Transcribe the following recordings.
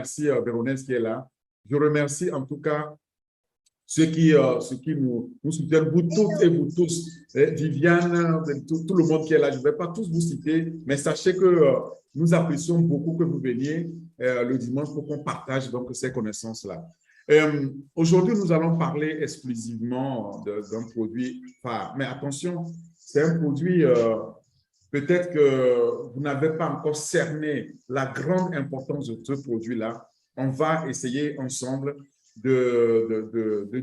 remercie Véronèse qui est là. Je remercie en tout cas ceux qui nous soutiennent, vous toutes et vous tous. Viviane, tout le monde qui est là, je ne vais pas tous vous citer, mais sachez que nous apprécions beaucoup que vous veniez le dimanche pour qu'on partage donc ces connaissances-là. Aujourd'hui, nous allons parler exclusivement d'un produit phare. Mais attention, c'est un produit, peut-être que vous n'avez pas encore cerné la grande importance de ce produit-là. On va essayer ensemble de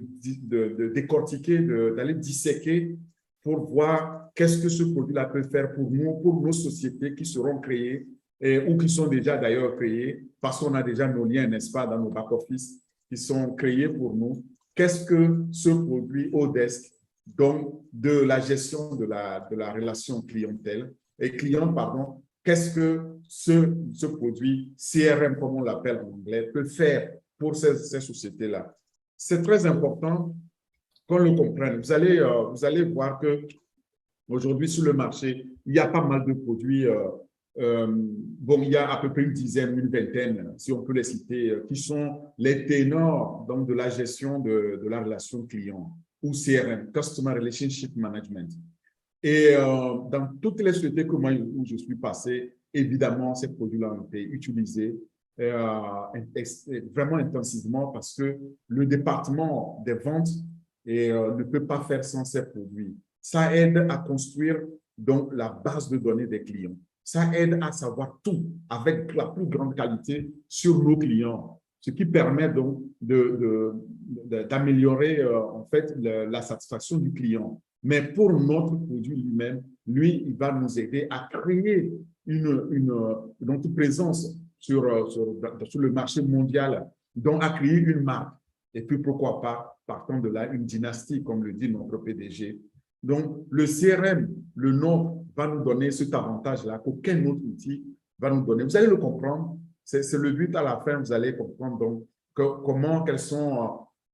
décortiquer, d'aller disséquer pour voir qu'est-ce que ce produit-là peut faire pour nous, pour nos sociétés qui seront créées ou qui sont déjà d'ailleurs créées, parce qu'on a déjà nos liens, n'est-ce pas, dans nos back-office qui sont créés pour nous. Qu'est-ce que ce produit Odesk, donc de la gestion de la relation clientèle et client, pardon, qu'est-ce que ce produit CRM, comme on l'appelle en anglais, peut faire pour ces sociétés-là. C'est très important qu'on le comprenne. Vous allez voir que aujourd'hui sur le marché, il y a pas mal de produits. Bon, il y a à peu près une dizaine, une vingtaine, si on peut les citer, qui sont les ténors donc, de la gestion de la relation client ou CRM, Customer Relationship Management. Et dans toutes les sociétés que moi, où je suis passé, évidemment, ces produits-là ont été utilisés vraiment intensivement parce que le département des ventes ne peut pas faire sans ces produits. Ça aide à construire donc la base de données des clients. Ça aide à savoir tout avec la plus grande qualité sur nos clients, ce qui permet donc d'améliorer en fait la satisfaction du client. Mais pour notre produit lui-même, lui, il va nous aider à créer une présence sur le marché mondial, donc à créer une marque. Et puis, pourquoi pas, partant de là, une dynastie, comme le dit notre PDG. Donc, le CRM, le nom, va nous donner cet avantage-là qu'aucun autre outil va nous donner. Vous allez le comprendre. C'est le but à la fin, vous allez comprendre donc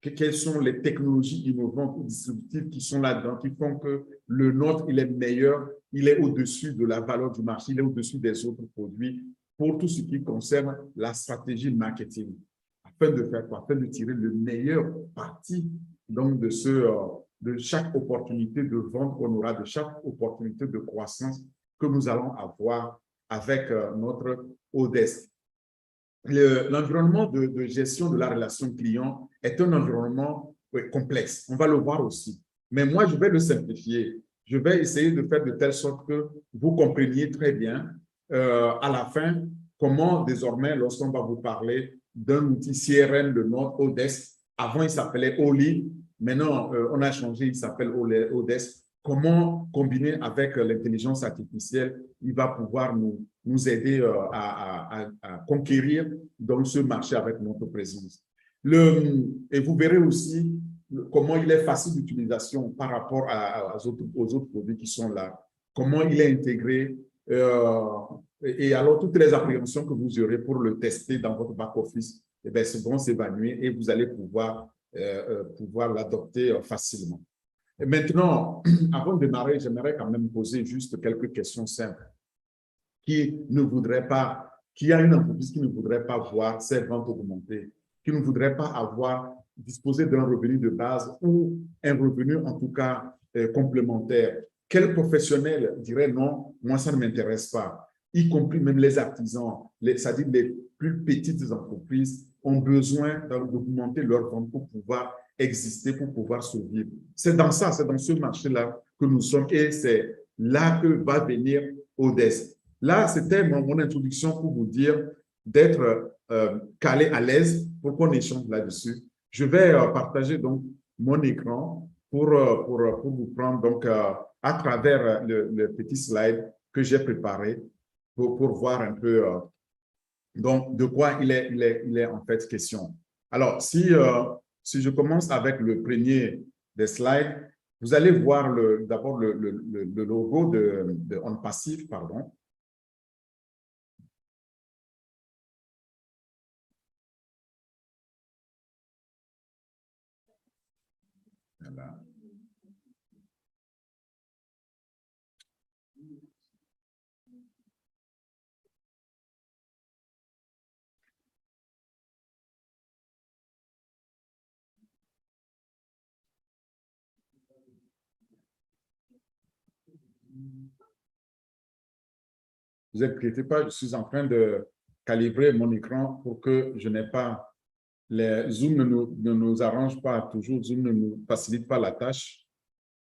quelles sont les technologies innovantes ou disruptives qui sont là-dedans, qui font que le nôtre, il est meilleur, il est au-dessus de la valeur du marché, il est au-dessus des autres produits pour tout ce qui concerne la stratégie marketing, afin de faire quoi? Afin de tirer le meilleur parti donc, de chaque opportunité de vente qu'on aura, de chaque opportunité de croissance que nous allons avoir avec notre Odesk. L'environnement de gestion de la relation client est un environnement complexe. On va le voir aussi. Mais moi, je vais le simplifier. Je vais essayer de faire de telle sorte que vous compreniez très bien à la fin comment désormais, lorsqu'on va vous parler d'un outil CRM de notre Odesk, avant il s'appelait Oli, maintenant on a changé, il s'appelle Odesk. Comment combiner avec l'intelligence artificielle, il va pouvoir nous aider à conquérir donc, ce marché avec notre présence. Et vous verrez aussi comment il est facile d'utilisation par rapport aux autres produits qui sont là, comment il est intégré, et alors toutes les appréhensions que vous aurez pour le tester dans votre back-office, eh bien, vont s'évanouir et vous allez pouvoir l'adopter facilement. Et maintenant, avant de démarrer, j'aimerais quand même poser juste quelques questions simples. Qui a une entreprise qui ne voudrait pas voir ses ventes augmenter, qui ne voudrait pas disposer d'un revenu de base ou un revenu en tout cas complémentaire? Quel professionnel dirait non, moi ça ne m'intéresse pas, y compris même les artisans, c'est-à-dire les plus petites entreprises ont besoin d'augmenter leurs ventes pour pouvoir exister, pour pouvoir survivre. C'est dans ce marché-là que nous sommes et c'est là que va venir Odesk. Là, c'était mon introduction pour vous dire d'être calé à l'aise pour qu'on échange là-dessus. Je vais partager donc mon écran pour vous prendre donc à travers le petit slide que j'ai préparé pour voir un peu donc de quoi il est en fait question. Alors, si je commence avec le premier des slides, vous allez voir d'abord le logo de OnPassive, pardon. Voilà. vous inquiétez pas, je suis en train de calibrer mon écran pour que je n'ai pas Zoom ne nous arrange pas toujours, Zoom ne nous facilite pas la tâche.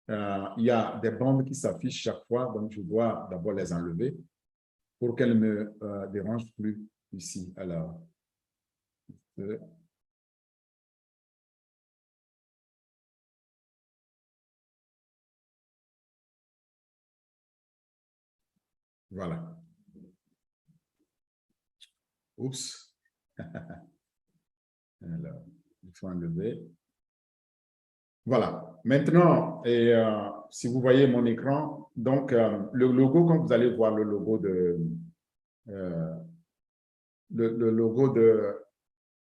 Il y a des bandes qui s'affichent chaque fois, donc je dois d'abord les enlever pour qu'elles ne me dérangent plus ici. Alors, voilà. Oups. Alors, il faut enlever. Voilà. Maintenant, si vous voyez mon écran, donc le logo, quand vous allez voir euh, le logo de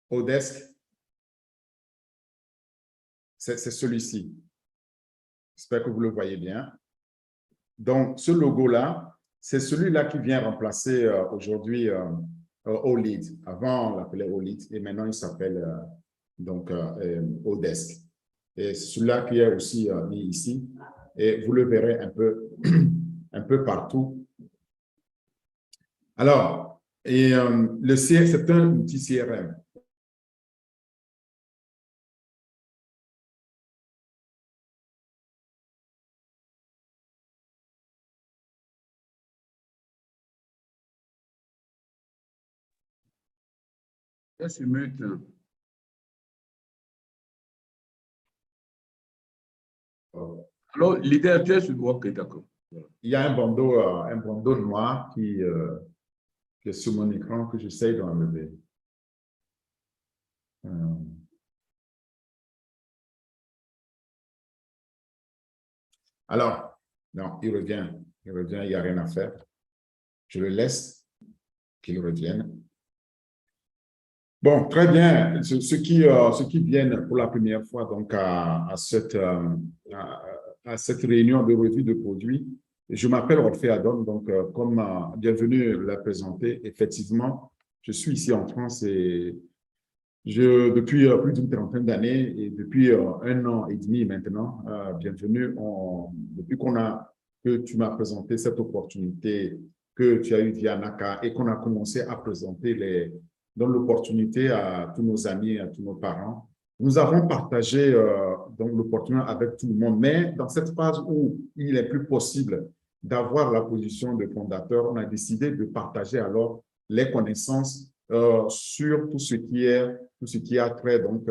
Odesk, c'est celui-ci. J'espère que vous le voyez bien. Donc, ce logo-là, c'est celui-là qui vient remplacer aujourd'hui OLEAD. Avant, on l'appelait OLEAD et maintenant, il s'appelle Odesk. Et c'est celui-là qui est aussi mis ici. Et vous le verrez un peu partout. Alors, le CR, c'est un outil CRM. C'est maintenant. Alors, leader, tu es sur OK, d'accord. Il y a un bandeau noir qui est sur mon écran que j'essaie d'enlever. Alors, non, il revient, il n'y a rien à faire. Je le laisse qu'il revienne. Bon, très bien. Ceux qui viennent pour la première fois donc à cette réunion de revue de produits, je m'appelle Orphée Adon, donc comme bienvenue l'a présenté, effectivement, je suis ici en France et depuis plus d'une trentaine d'années et depuis 1 an et demi maintenant, bienvenue, depuis que tu m'as présenté cette opportunité que tu as eue via NACA et qu'on a commencé à présenter donc l'opportunité à tous nos amis, à tous nos parents. Nous avons partagé donc l'opportunité avec tout le monde, mais dans cette phase où il est plus possible d'avoir la position de fondateur, on a décidé de partager alors les connaissances sur tout ce qui a trait donc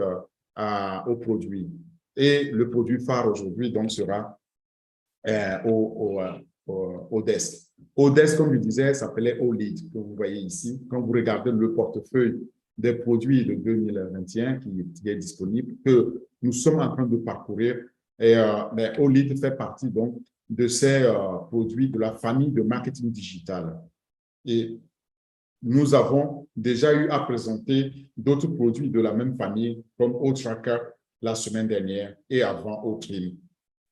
au produit. Et le produit phare aujourd'hui donc sera Odesk. Odesk, comme je disais, s'appelait OLEAD, que vous voyez ici. Quand vous regardez le portefeuille des produits de 2021 qui est disponible, que nous sommes en train de parcourir, et OLEAD fait partie donc de ces produits de la famille de marketing digital. Et nous avons déjà eu à présenter d'autres produits de la même famille, comme O-Tracker la semaine dernière et avant O-Trim.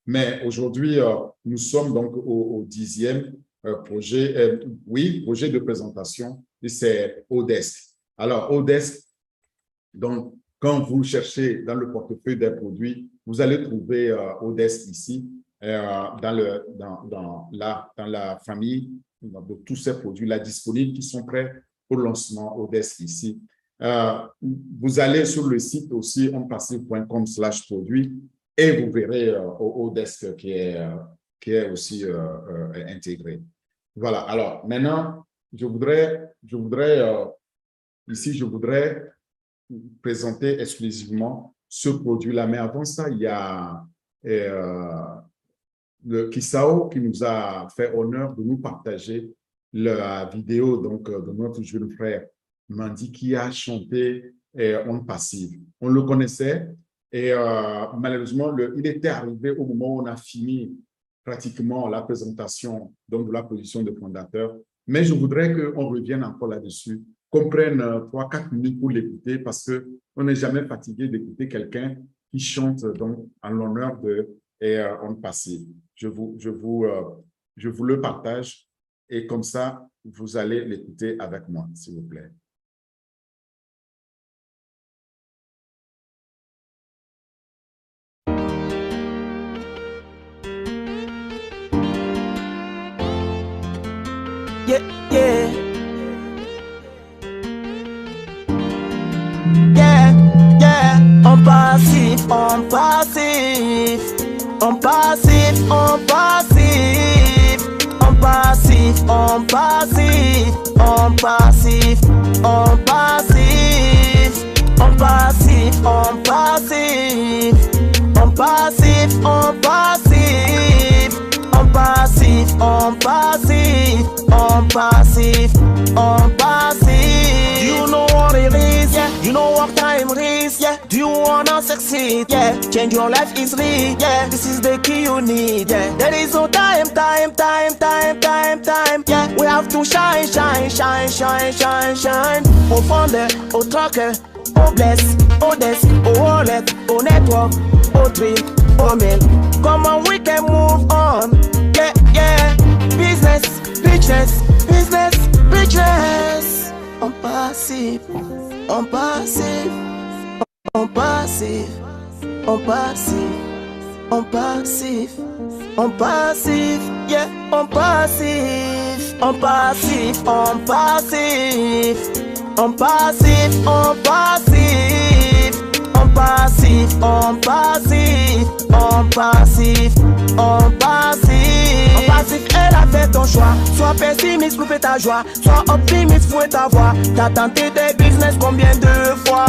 Mais aujourd'hui, nous sommes donc au 10e projet, projet de présentation, et c'est Odesk. Alors, Odesk, donc, quand vous cherchez dans le portefeuille des produits, vous allez trouver Odesk ici, dans la famille de tous ces produits-là disponibles qui sont prêts pour le lancement Odesk ici. Vous allez sur le site aussi onpassive.com/produits et vous verrez Odesk qui est aussi intégré. Voilà. Alors, maintenant, je voudrais présenter exclusivement ce produit-là. Mais avant ça, il y a le Kisao qui nous a fait honneur de nous partager la vidéo donc, de notre jeune frère Mandy qui a chanté On Passive. On le connaissait et malheureusement, il était arrivé au moment où on a fini pratiquement la présentation donc, de la position de fondateur. Mais je voudrais qu'on revienne encore là-dessus, qu'on prenne 3-4 minutes pour l'écouter parce qu'on n'est jamais fatigué d'écouter quelqu'un qui chante donc, en l'honneur de On Passive. Je vous le partage et comme ça, vous allez l'écouter avec moi, s'il vous plaît. yeah. Yeah, yeah, en passif, en passif, en passif, en passif, en passif, en passif, en passif, en passif, en passif, en passif, en passif, en passif, en passif, en passif, en passif, en passif. You know what it is, yeah. You know what time it is, yeah. Do you wanna succeed, yeah? Change your life easily, yeah. This is the key you need, yeah. There is no time, yeah. We have to shine, shine, shine, shine, shine, shine. Au founder, au tracker, au bless, au desk, au wallet, au network, au dream, au mail. Come on, we can move on, yeah, yeah. Business, business, business, business. On passif, on passif, on passif, on passif, on passif, on passif, yeah, on passif, on passif, on passif, on passif, on passif, on passif, on passif, on passif, on passif. En passif, elle a fait ton choix. Sois pessimiste, couper ta joie. Sois optimiste, fouet ta voix. T'as tenté des business combien de fois?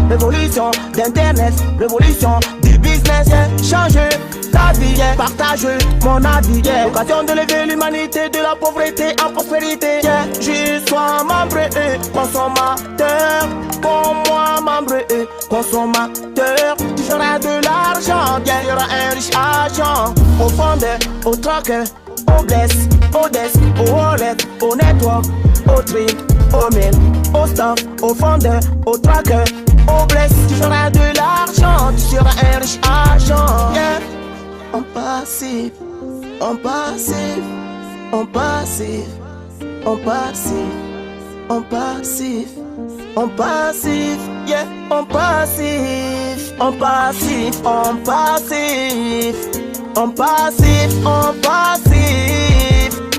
Révolution d'internet, révolution du business, yeah. Changer ta vie, yeah. Partager mon avis, yeah. L'occasion de lever l'humanité de la pauvreté en prospérité, yeah. Je sois membre et consommateur. Pour moi, membre et consommateur. Tu feras de l'argent, yeah. Il y aura un riche agent. Au fondeur, au tracker, au bless, au desk, au wallet, au network, au trip, au mail, au staff, au fondeur, au tracker, au bless. Tu feras de l'argent, tu seras un riche agent, yeah. En passif, en passif, en passif, en passif, en passif, en passif, yeah, en passif, en passif, en passif, en passif, en passif,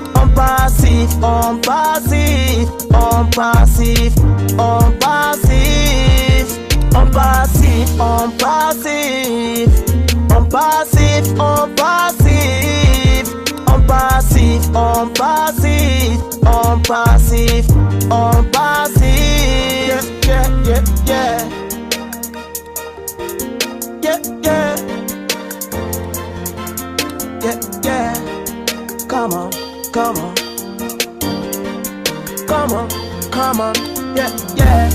en passif, en passif, en passif, en passif, en passif, en passif, en passif, en passif, en passif, en passif, en passif, en passif, yeah, yeah, yeah, yeah, yeah, yeah, yeah, come on, come on, come on, come on, yeah, yeah.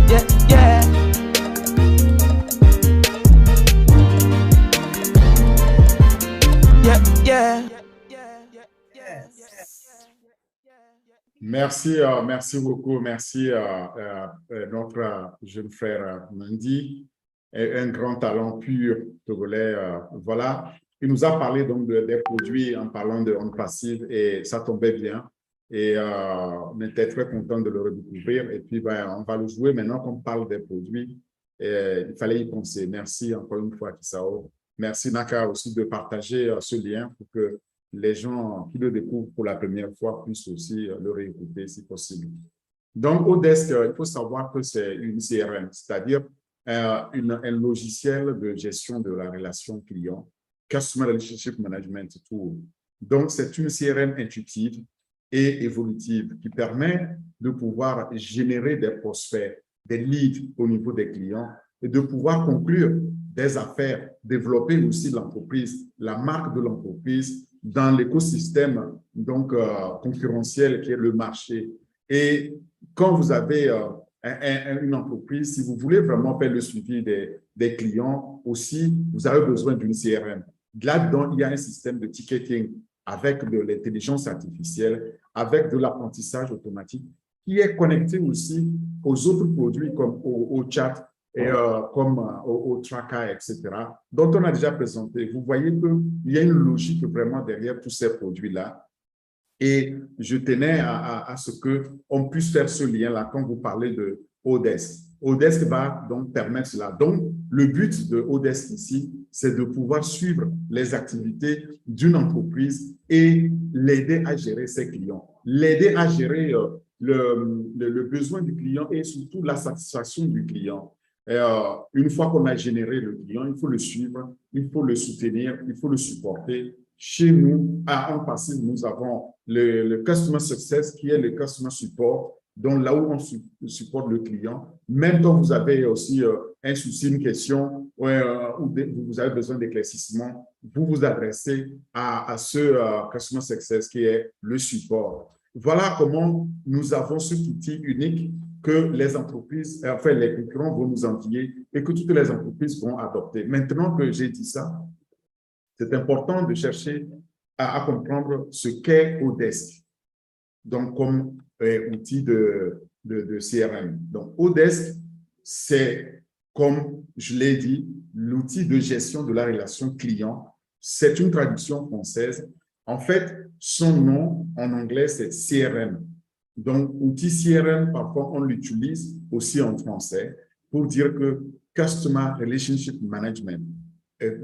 Yeah, yeah. Yeah, yeah. Merci, merci beaucoup. Merci notre jeune frère Mandy, un grand talent pur togolais. Voilà, il nous a parlé donc des produits en parlant de On Passive et ça tombait bien. Et on était très content de le redécouvrir. Et puis, on va le jouer maintenant qu'on parle des produits. Il fallait y penser. Merci encore une fois, Kisao. Merci, Naka, aussi de partager ce lien pour que les gens qui le découvrent pour la première fois puissent aussi le réécouter si possible. Donc, Odesk, il faut savoir que c'est une CRM, c'est-à-dire un logiciel de gestion de la relation client, Customer Relationship Management Tool. Donc, c'est une CRM intuitive et évolutive qui permet de pouvoir générer des prospects, des leads au niveau des clients et de pouvoir conclure des affaires, développer aussi l'entreprise, la marque de l'entreprise dans l'écosystème donc concurrentiel qui est le marché. Et quand vous avez une entreprise, si vous voulez vraiment faire le suivi des clients aussi, vous avez besoin d'une CRM. Là-dedans, il y a un système de ticketing avec de l'intelligence artificielle, avec de l'apprentissage automatique, qui est connecté aussi aux autres produits comme au chat et comme au tracker, etc., dont on a déjà présenté. Vous voyez qu'il y a une logique vraiment derrière tous ces produits-là. Et je tenais à ce qu'on puisse faire ce lien-là quand vous parlez de Odesk. Odesk va donc permettre cela. Donc, le but de Odesk ici, c'est de pouvoir suivre les activités d'une entreprise et l'aider à gérer ses clients, l'aider à gérer le besoin du client et surtout la satisfaction du client. Une fois qu'on a généré le client, il faut le suivre, il faut le soutenir, il faut le supporter. Chez nous, en passé, nous avons le Customer Success qui est le Customer Support, donc là où on supporte le client. Même quand vous avez aussi un souci, une question, ou vous avez besoin d'éclaircissement, vous vous adressez à ce Customer Success qui est le support. Voilà comment nous avons cet outil unique que les entreprises, enfin les concurrents vont nous envier et que toutes les entreprises vont adopter. Maintenant que j'ai dit ça, c'est important de chercher à comprendre ce qu'est Odesk, donc comme outil de CRM. Donc, Odesk, c'est, comme je l'ai dit, l'outil de gestion de la relation client. C'est une traduction française. En fait, son nom en anglais, c'est CRM. Donc, outil CRM, parfois, on l'utilise aussi en français pour dire que Customer Relationship Management,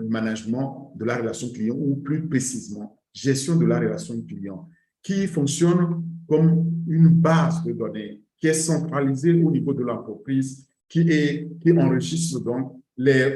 management de la relation client, ou plus précisément, gestion de la relation client, qui fonctionne comme une base de données qui est centralisée au niveau de l'entreprise, qui enregistre donc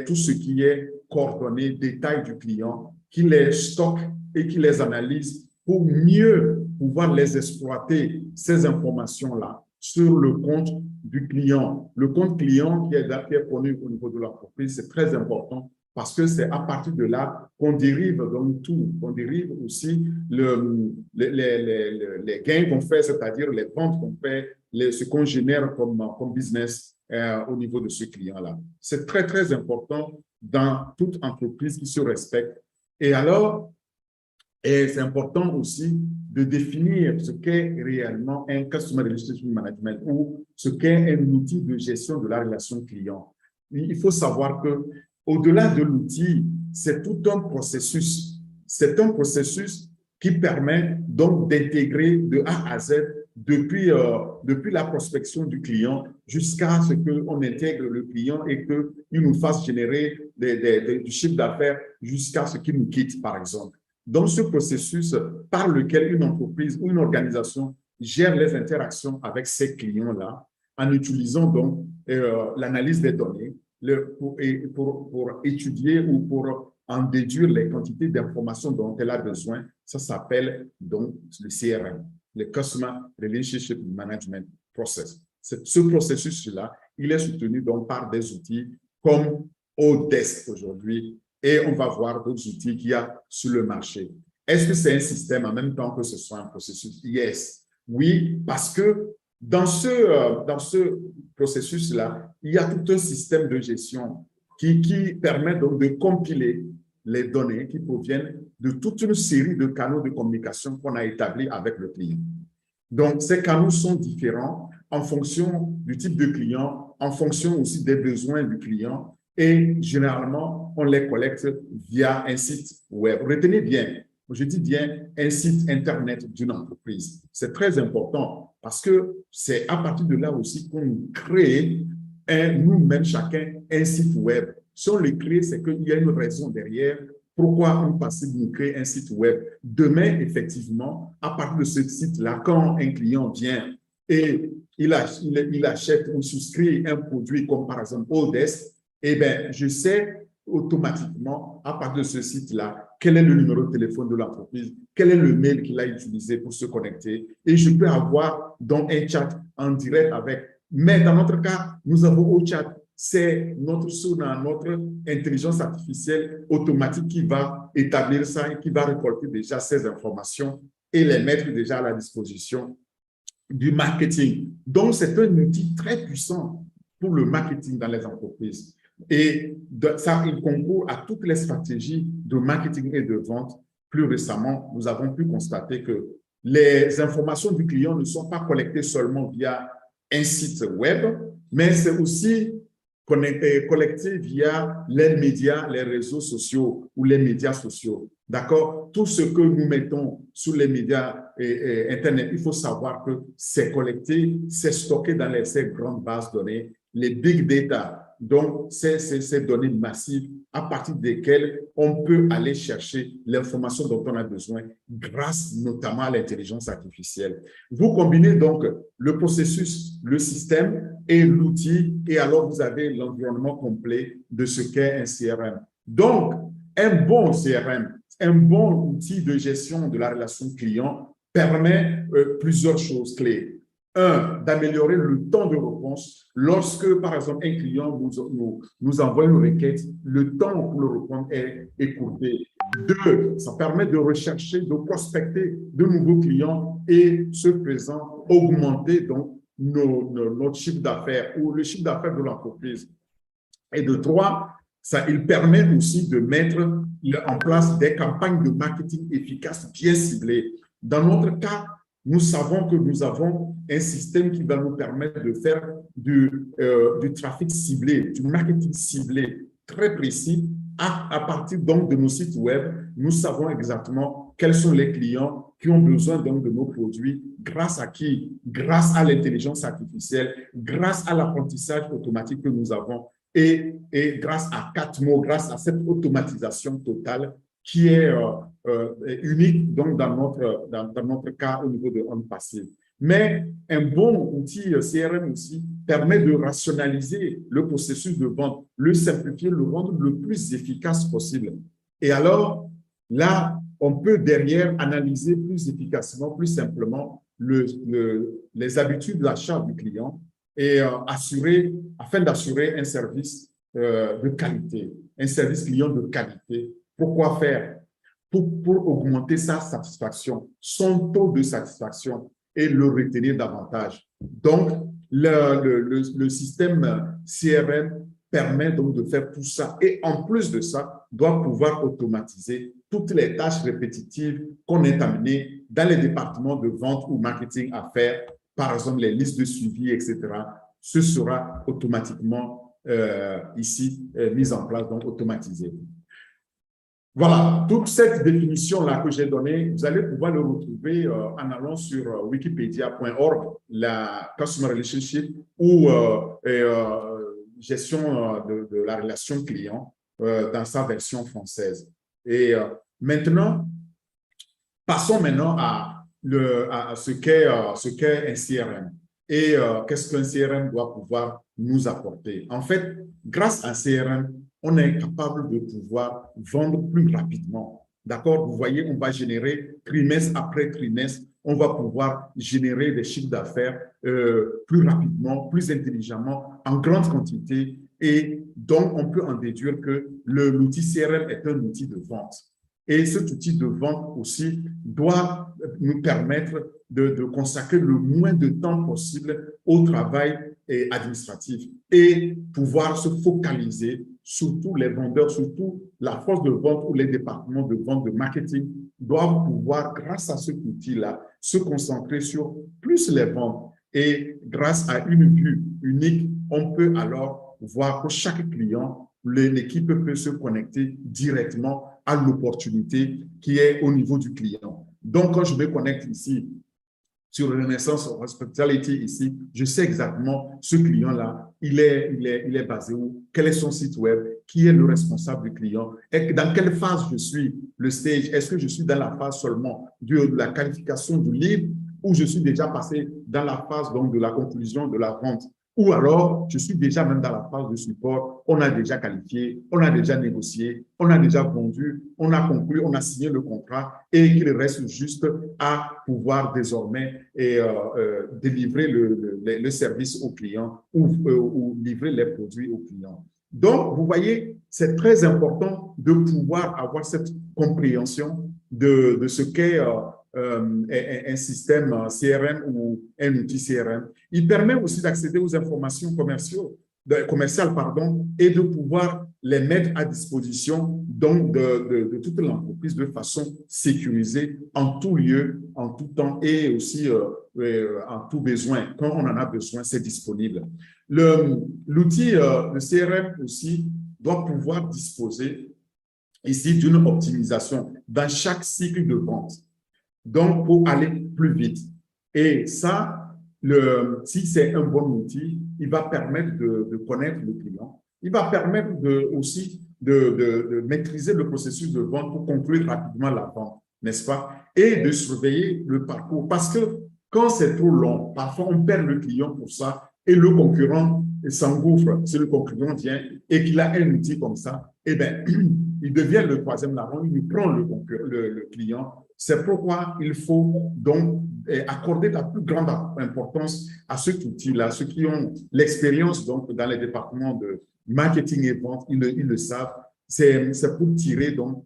tout ce qui est coordonné, détail du client, qui les stocke et qui les analyse pour mieux pouvoir les exploiter, ces informations-là, sur le compte du client. Le compte client qui est connu au niveau de l'entreprise, c'est très important parce que c'est à partir de là qu'on dérive donc tout, qu'on dérive aussi les gains qu'on fait, c'est-à-dire les ventes qu'on fait, ce qu'on génère comme business au niveau de ce client-là. C'est très, très important dans toute entreprise qui se respecte. Et alors, c'est important aussi de définir ce qu'est réellement un Customer Relationship Management ou ce qu'est un outil de gestion de la relation client. Il faut savoir que au-delà de l'outil, c'est tout un processus. C'est un processus qui permet donc d'intégrer de A à Z depuis la prospection du client jusqu'à ce qu'on intègre le client et qu'il nous fasse générer du chiffre d'affaires jusqu'à ce qu'il nous quitte, par exemple. Dans ce processus par lequel une entreprise ou une organisation gère les interactions avec ces clients-là en utilisant donc l'analyse des données pour étudier ou pour en déduire les quantités d'informations dont elle a besoin. Ça s'appelle donc le CRM, le Customer Relationship Management Process. Ce processus-là, il est soutenu donc par des outils comme Odesk aujourd'hui, et on va voir d'autres outils qu'il y a sur le marché. Est-ce que c'est un système en même temps que ce soit un processus? Yes. Oui, parce que dans ce processus-là, il y a tout un système de gestion qui permet donc de compiler les données qui proviennent de toute une série de canaux de communication qu'on a établis avec le client. Donc, ces canaux sont différents en fonction du type de client, en fonction aussi des besoins du client, et généralement, on les collecte via un site web. Retenez bien, je dis bien un site Internet d'une entreprise. C'est très important parce que c'est à partir de là aussi qu'on crée nous-mêmes chacun un site web. Si on le crée, c'est qu'il y a une raison derrière. Pourquoi on passe de nous créer un site web? Demain, effectivement, à partir de ce site-là, quand un client vient et il achète ou souscrit un produit comme par exemple Odesk, eh bien, je sais automatiquement, à partir de ce site-là, quel est le numéro de téléphone de l'entreprise, quel est le mail qu'il a utilisé pour se connecter. Et je peux avoir donc un chat en direct avec. Mais dans notre cas, nous avons au chat. C'est notre intelligence artificielle automatique qui va établir ça et qui va récolter déjà ces informations et les mettre déjà à la disposition du marketing. Donc, c'est un outil très puissant pour le marketing dans les entreprises. Et ça, il concourt à toutes les stratégies de marketing et de vente. Plus récemment, nous avons pu constater que les informations du client ne sont pas collectées seulement via un site web, mais c'est aussi collecté via les médias, les réseaux sociaux ou les médias sociaux. D'accord? Tout ce que nous mettons sur les médias Internet, il faut savoir que c'est collecté, c'est stocké dans ces grandes bases de données, les big data. Donc, ces données massives à partir desquelles on peut aller chercher l'information dont on a besoin grâce notamment à l'intelligence artificielle. Vous combinez donc le processus, le système et l'outil et alors vous avez l'environnement complet de ce qu'est un CRM. Donc, un bon CRM, un bon outil de gestion de la relation client permet plusieurs choses clés. Un, d'améliorer le temps de réponse. Lorsque, par exemple, un client nous envoie une requête, le temps pour le répondre est écourté. Deux, ça permet de rechercher, de prospecter de nouveaux clients et, ce faisant, augmenter donc notre chiffre d'affaires ou le chiffre d'affaires de l'entreprise. Et de trois, il permet aussi de mettre en place des campagnes de marketing efficaces, bien ciblées. Dans notre cas, nous savons que nous avons un système qui va nous permettre de faire du trafic ciblé, du marketing ciblé très précis. À partir donc de nos sites web, nous savons exactement quels sont les clients qui ont besoin donc de nos produits, grâce à qui? Grâce à l'intelligence artificielle, grâce à l'apprentissage automatique que nous avons et grâce à 4 mots, grâce à cette automatisation totale qui est unique donc dans notre cas au niveau de On Passive. Mais un bon outil CRM aussi permet de rationaliser le processus de vente, le simplifier, le rendre le plus efficace possible. Et alors, là, on peut derrière analyser plus efficacement, plus simplement les habitudes d'achat du client et afin d'assurer un service de qualité, un service client de qualité. Pourquoi faire? Pour augmenter sa satisfaction, son taux de satisfaction et le retenir davantage. Donc, le système CRM permet donc de faire tout ça et en plus de ça, doit pouvoir automatiser toutes les tâches répétitives qu'on est amené dans les départements de vente ou marketing à faire, par exemple les listes de suivi, etc. Ce sera automatiquement ici mise en place, donc automatisé. Voilà, toute cette définition-là que j'ai donnée, vous allez pouvoir le retrouver en allant sur wikipedia.org, la Customer Relationship ou gestion de la relation client dans sa version française. Et maintenant, passons maintenant à ce qu'est un CRM et qu'est-ce qu'un CRM doit pouvoir nous apporter. En fait, grâce à un CRM, on est capable de pouvoir vendre plus rapidement. D'accord? Vous voyez, on va générer trimestre après trimestre, on va pouvoir générer des chiffres d'affaires plus rapidement, plus intelligemment, en grande quantité. Et donc, on peut en déduire que l'outil CRM est un outil de vente. Et cet outil de vente aussi doit nous permettre de consacrer le moins de temps possible au travail administratif et pouvoir se focaliser, surtout les vendeurs, surtout la force de vente ou les départements de vente, de marketing, doivent pouvoir, grâce à cet outil-là, se concentrer sur plus les ventes. Et grâce à une vue unique, on peut alors voir que chaque client, l'équipe peut se connecter directement à l'opportunité qui est au niveau du client. Donc, quand je me connecte ici, sur Renaissance Hospitality ici, je sais exactement ce client-là, il est basé où, quel est son site web, qui est le responsable du client, et dans quelle phase je suis, le stage, est-ce que je suis dans la phase seulement de la qualification du lead ou je suis déjà passé dans la phase donc, de la conclusion de la vente. Ou alors, je suis déjà même dans la phase de support, on a déjà qualifié, on a déjà négocié, on a déjà vendu, on a conclu, on a signé le contrat et qu'il reste juste à pouvoir désormais délivrer le service au client ou livrer les produits au client. Donc, vous voyez, c'est très important de pouvoir avoir cette compréhension de ce qu'est un système CRM ou un outil CRM. Il permet aussi d'accéder aux informations commerciales et de pouvoir les mettre à disposition donc de toute l'entreprise de façon sécurisée en tout lieu, en tout temps et aussi en tout besoin. Quand on en a besoin, c'est disponible. L'outil, le CRM aussi, doit pouvoir disposer ici d'une optimisation dans chaque cycle de vente. Donc, pour aller plus vite. Et ça, si c'est un bon outil, il va permettre de connaître le client. Il va permettre aussi de maîtriser le processus de vente pour conclure rapidement la vente, n'est-ce pas? Et de surveiller le parcours. Parce que quand c'est trop long, parfois on perd le client pour ça et le concurrent s'engouffre. Si le concurrent vient et qu'il a un outil comme ça, eh bien, il devient le troisième larron, il prend le client. C'est pourquoi il faut donc accorder la plus grande importance à cet outil-là. Ceux qui ont l'expérience donc dans les départements de marketing et vente, ils le savent. C'est pour tirer donc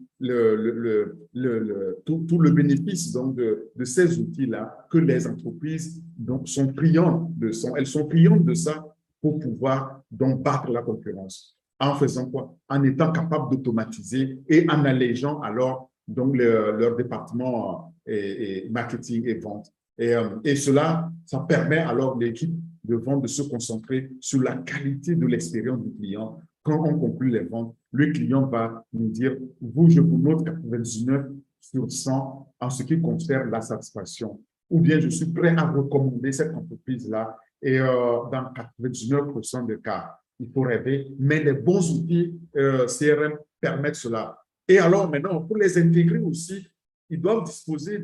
tout le bénéfice donc de ces outils-là que les entreprises donc sont friandes de ça. Elles sont friandes de ça pour pouvoir donc battre la concurrence. En faisant quoi? En étant capable d'automatiser et en allégeant alors donc leur département et marketing et vente. Et cela, ça permet alors l'équipe de vente de se concentrer sur la qualité de l'expérience du client. Quand on conclut les ventes, le client va nous dire, vous, je vous note 99 sur 100 en ce qui concerne la satisfaction. Ou bien, je suis prêt à recommander cette entreprise-là. Et dans 99% des cas, il faut rêver, mais les bons outils CRM permettent cela. Et alors maintenant, pour les intégrer aussi, ils doivent disposer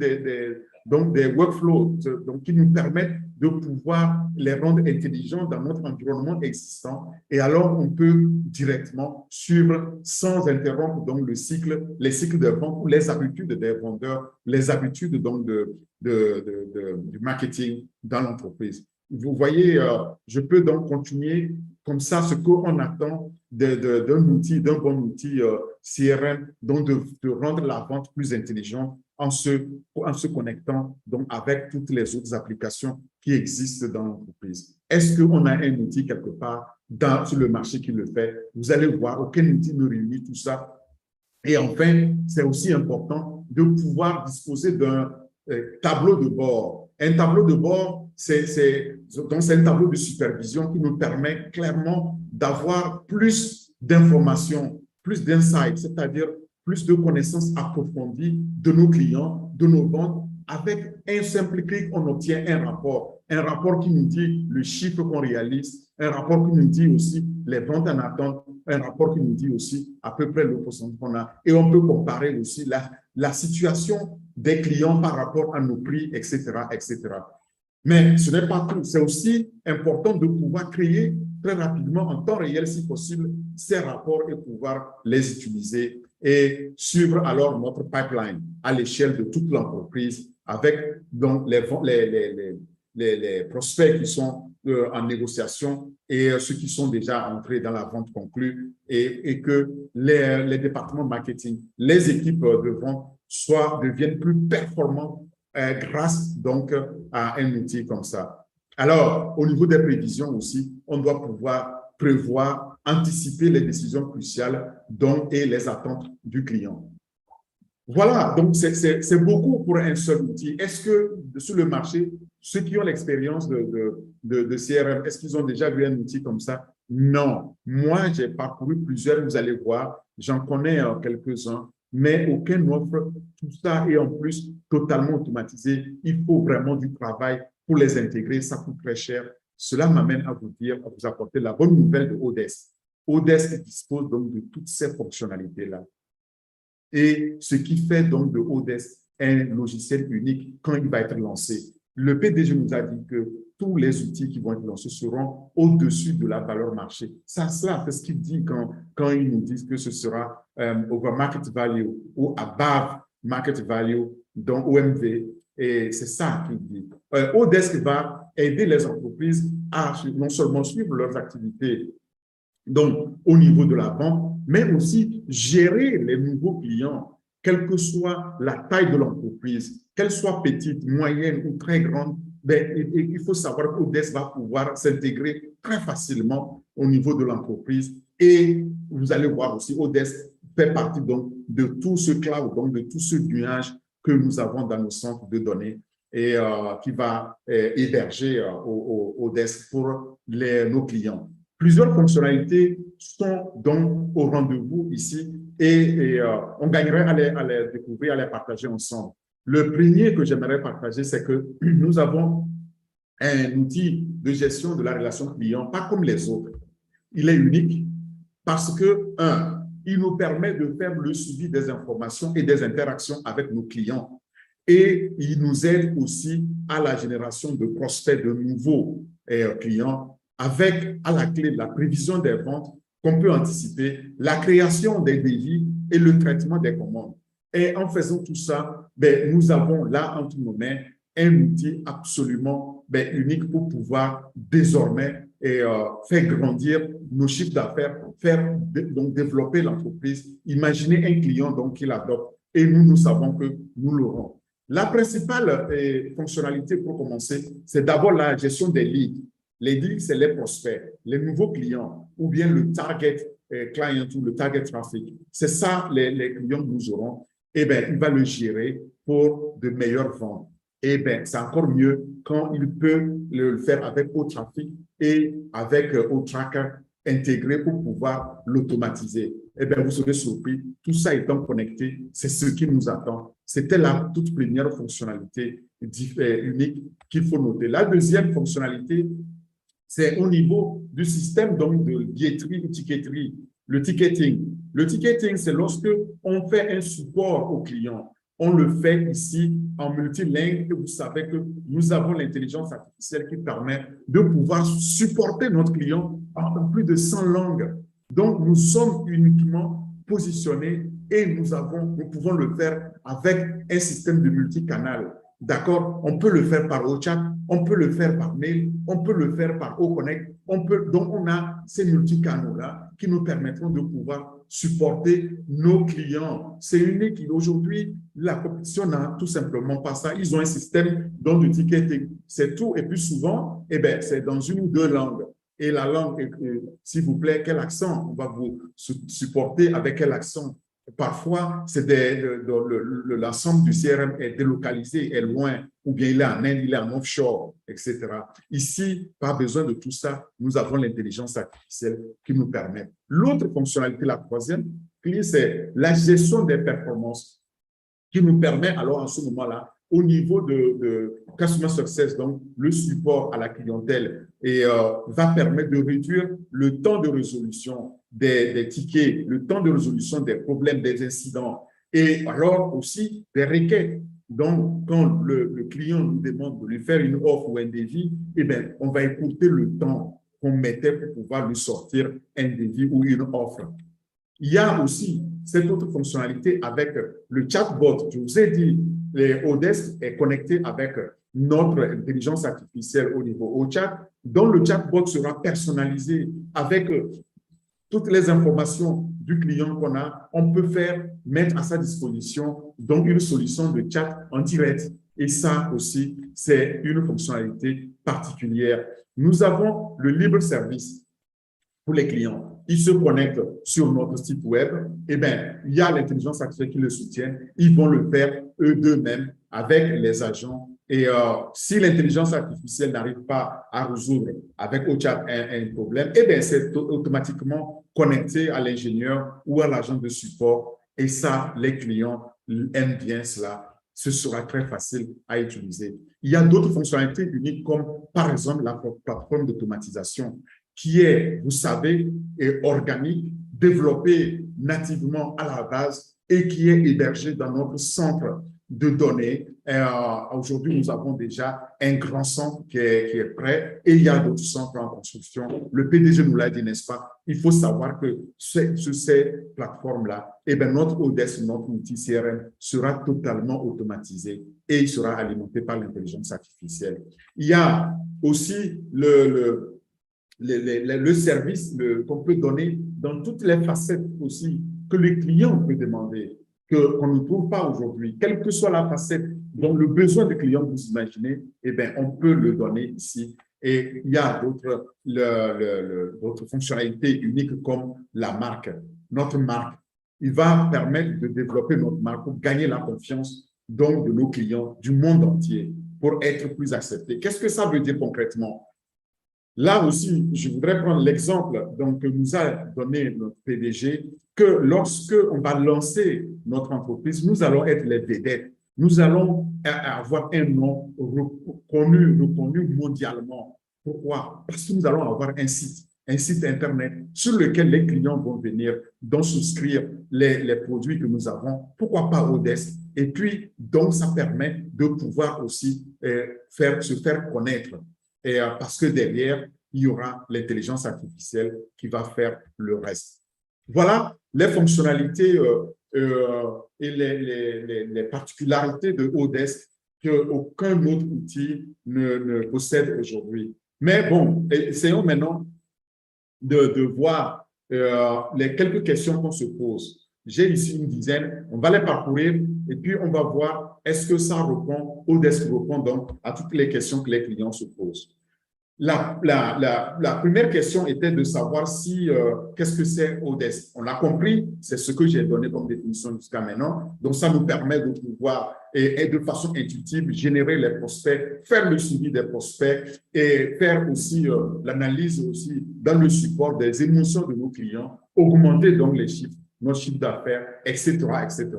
donc des workflows donc, qui nous permettent de pouvoir les rendre intelligents dans notre environnement existant. Et alors, on peut directement suivre sans interrompre donc, les cycles de vente ou les habitudes des vendeurs, les habitudes donc, du marketing dans l'entreprise. Vous voyez, je peux donc continuer comme ça ce qu'on attend d'un bon outil CRM, donc de rendre la vente plus intelligente en se connectant donc avec toutes les autres applications qui existent dans l'entreprise. Est-ce qu'on a un outil quelque part sur le marché qui le fait? Vous allez voir, aucun outil ne réunit tout ça. Et enfin, c'est aussi important de pouvoir disposer d'un tableau de bord. Un tableau de bord, c'est un tableau de supervision qui nous permet clairement d'avoir plus d'informations, plus d'insights, c'est-à-dire plus de connaissances approfondies de nos clients, de nos ventes. Avec un simple clic, on obtient un rapport qui nous dit le chiffre qu'on réalise, un rapport qui nous dit aussi les ventes en attente, un rapport qui nous dit aussi à peu près le pourcentage qu'on a. Et on peut comparer aussi la situation des clients par rapport à nos prix, etc., etc. Mais ce n'est pas tout. C'est aussi important de pouvoir créer très rapidement, en temps réel si possible, ces rapports et pouvoir les utiliser et suivre alors notre pipeline à l'échelle de toute l'entreprise avec donc les prospects qui sont en négociation et ceux qui sont déjà entrés dans la vente conclue et que les départements marketing, les équipes de vente deviennent plus performants grâce donc à un outil comme ça. Alors, au niveau des prévisions aussi, on doit pouvoir prévoir, anticiper les décisions cruciales et les attentes du client. Voilà, donc c'est beaucoup pour un seul outil. Est-ce que sur le marché, ceux qui ont l'expérience de CRM, est-ce qu'ils ont déjà vu un outil comme ça? Non. Moi, j'ai parcouru plusieurs, vous allez voir, j'en connais quelques-uns, mais aucun n'offre tout ça et en plus totalement automatisé. Il faut vraiment du travail pour les intégrer, ça coûte très cher. Cela m'amène à vous apporter la bonne nouvelle de Odesk. Odesk dispose donc de toutes ces fonctionnalités-là. Et ce qui fait donc de Odesk un logiciel unique quand il va être lancé. Le PDG nous a dit que tous les outils qui vont être lancés seront au-dessus de la valeur marché. Ça, c'est ce qu'il dit quand il nous dit que ce sera over market value ou above market value, donc OMV. Et c'est ça qu'il dit. Odesk va aider les entreprises à non seulement suivre leurs activités donc au niveau de la vente, mais aussi gérer les nouveaux clients, quelle que soit la taille de l'entreprise, qu'elle soit petite, moyenne ou très grande. Il faut savoir qu'Odesk va pouvoir s'intégrer très facilement au niveau de l'entreprise Et vous allez voir aussi, Odesk fait partie donc de tout ce cloud, donc de tout ce nuage que nous avons dans nos centres de données et qui va héberger Odesk pour nos clients. Plusieurs fonctionnalités sont donc au rendez-vous ici et on gagnerait à les découvrir, à les partager ensemble. Le premier que j'aimerais partager, c'est que nous avons un outil de gestion de la relation client, pas comme les autres. Il est unique parce que, il nous permet de faire le suivi des informations et des interactions avec nos clients. Et il nous aide aussi à la génération de prospects, de nouveaux clients, avec à la clé la prévision des ventes qu'on peut anticiper, la création des devis et le traitement des commandes. Et en faisant tout ça, nous avons là entre nos mains un outil absolument unique pour pouvoir désormais faire grandir nos chiffres d'affaires, donc développer l'entreprise. Imaginez un client donc qui l'adopte et nous savons que nous l'aurons. La principale fonctionnalité pour commencer, c'est d'abord la gestion des leads. Les leads, c'est les prospects, les nouveaux clients ou bien le target client ou le target traffic. C'est ça les clients que nous aurons. Eh bien, il va le gérer pour de meilleures ventes. Eh bien, c'est encore mieux quand il peut le faire avec OTraffic et avec OTracker intégré pour pouvoir l'automatiser. Eh bien, vous serez surpris, tout ça étant connecté, c'est ce qui nous attend. C'était la toute première fonctionnalité unique qu'il faut noter. La deuxième fonctionnalité, c'est au niveau du système donc de billetterie ou ticketerie, le ticketing. Le ticketing, c'est lorsque on fait un support au client. On le fait ici en multilingue et vous savez que nous avons l'intelligence artificielle qui permet de pouvoir supporter notre client en plus de 100 langues. Donc, nous sommes uniquement positionnés et nous pouvons le faire avec un système de multicanal. D'accord? On peut le faire par OChat, on peut le faire par mail, on peut le faire par OConnect. Donc, on a ces multicanaux-là qui nous permettront de pouvoir supporter nos clients. C'est unique. Aujourd'hui, la compétition n'a tout simplement pas ça. Ils ont un système de ticketing. C'est tout. Et puis souvent, c'est dans une ou deux langues. Et la langue, s'il vous plaît, quel accent? On va vous supporter avec quel accent? Parfois, c'est l'ensemble du CRM est délocalisé, est loin, ou bien il est en Inde, il est en offshore, etc. Ici, pas besoin de tout ça. Nous avons l'intelligence artificielle qui nous permet. L'autre fonctionnalité, la troisième, c'est la gestion des performances qui nous permet alors en ce moment-là, au niveau de Customer Success, donc le support à la clientèle, et va permettre de réduire le temps de résolution des tickets, le temps de résolution des problèmes, des incidents, et alors aussi des requêtes. Donc, quand le client nous demande de lui faire une offre ou un devis, on va écourter le temps qu'on mettait pour pouvoir lui sortir un devis ou une offre. Il y a aussi cette autre fonctionnalité avec le chatbot. Je vous ai dit, Odesk est connecté avec notre intelligence artificielle au niveau OChat, dont le chatbot sera personnalisé avec toutes les informations du client qu'on a. On peut mettre à sa disposition donc une solution de chat en direct. Et ça aussi, c'est une fonctionnalité particulière. Nous avons le libre service pour les clients. Ils se connectent sur notre site web, il y a l'intelligence artificielle qui le soutient. Ils vont le faire eux-mêmes avec les agents. Et si l'intelligence artificielle n'arrive pas à résoudre avec OChat un problème, c'est automatiquement connecté à l'ingénieur ou à l'agent de support. Et ça, les clients aiment bien cela. Ce sera très facile à utiliser. Il y a d'autres fonctionnalités uniques comme, par exemple, la plateforme d'automatisation qui est, vous savez, organique, développée nativement à la base et qui est hébergée dans notre centre de données. Aujourd'hui, nous avons déjà un grand centre qui est prêt et il y a d'autres centres en construction. Le PDG nous l'a dit, n'est-ce pas? Il faut savoir que sur ces plateformes-là, notre Odesk, notre outil CRM sera totalement automatisé et il sera alimenté par l'intelligence artificielle. Il y a aussi le service qu'on peut donner dans toutes les facettes aussi que les clients peuvent demander, qu'on ne trouve pas aujourd'hui. Quelle que soit la facette dont le besoin du client, vous imaginez, on peut le donner ici Et il y a d'autres fonctionnalités uniques comme la marque. Notre marque, il va permettre de développer notre marque pour gagner la confiance donc, de nos clients du monde entier pour être plus acceptés. Qu'est-ce que ça veut dire concrètement? Là aussi, je voudrais prendre l'exemple que nous a donné notre PDG, que lorsque on va lancer notre entreprise, nous allons être les vedettes. Nous allons avoir un nom reconnu mondialement. Pourquoi? Parce que nous allons avoir un site Internet sur lequel les clients vont venir, donc souscrire les produits que nous avons. Pourquoi pas Odesk? Et puis, donc, ça permet de pouvoir aussi se faire connaître. Et, parce que derrière, il y aura l'intelligence artificielle qui va faire le reste. Voilà les fonctionnalités et les particularités de Odesk qu'aucun autre outil ne possède aujourd'hui. Mais bon, essayons maintenant de voir les quelques questions qu'on se pose. J'ai ici une dizaine, on va les parcourir et puis on va voir est-ce que ça répond, Odesk répond donc à toutes les questions que les clients se posent. La première question était de savoir si qu'est-ce que c'est Odesk. On l'a compris, c'est ce que j'ai donné comme définition jusqu'à maintenant. Donc, ça nous permet de pouvoir, et de façon intuitive, générer les prospects, faire le suivi des prospects et faire aussi l'analyse aussi dans le support des émotions de nos clients, augmenter donc les chiffres, notre chiffre d'affaires, etc., etc.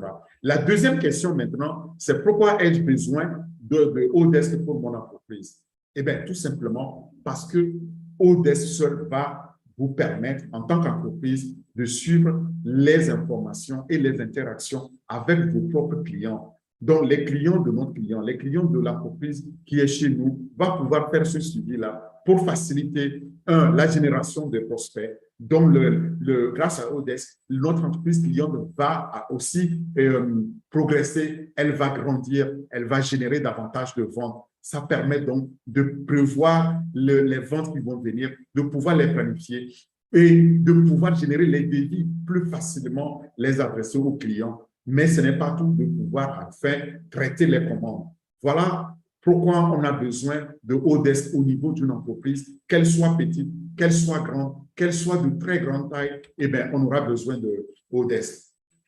La deuxième question maintenant, c'est pourquoi ai-je besoin de Odesk pour mon entreprise? Eh bien, tout simplement parce que Odesk seul va vous permettre, en tant qu'entreprise, de suivre les informations et les interactions avec vos propres clients. Donc, les clients de notre client, les clients de l'entreprise qui est chez nous, va pouvoir faire ce suivi-là pour faciliter, la génération de prospects. Donc, grâce à Odesk, notre entreprise cliente va aussi progresser, elle va grandir, elle va générer davantage de ventes. Ça permet donc de prévoir les ventes qui vont venir, de pouvoir les planifier et de pouvoir générer les devis plus facilement, les adresser aux clients. Mais ce n'est pas tout, de pouvoir enfin traiter les commandes. Voilà pourquoi on a besoin de Odesk au niveau d'une entreprise, qu'elle soit petite, qu'elle soit grande, qu'elle soit de très grande taille, eh bien, on aura besoin de Odesk.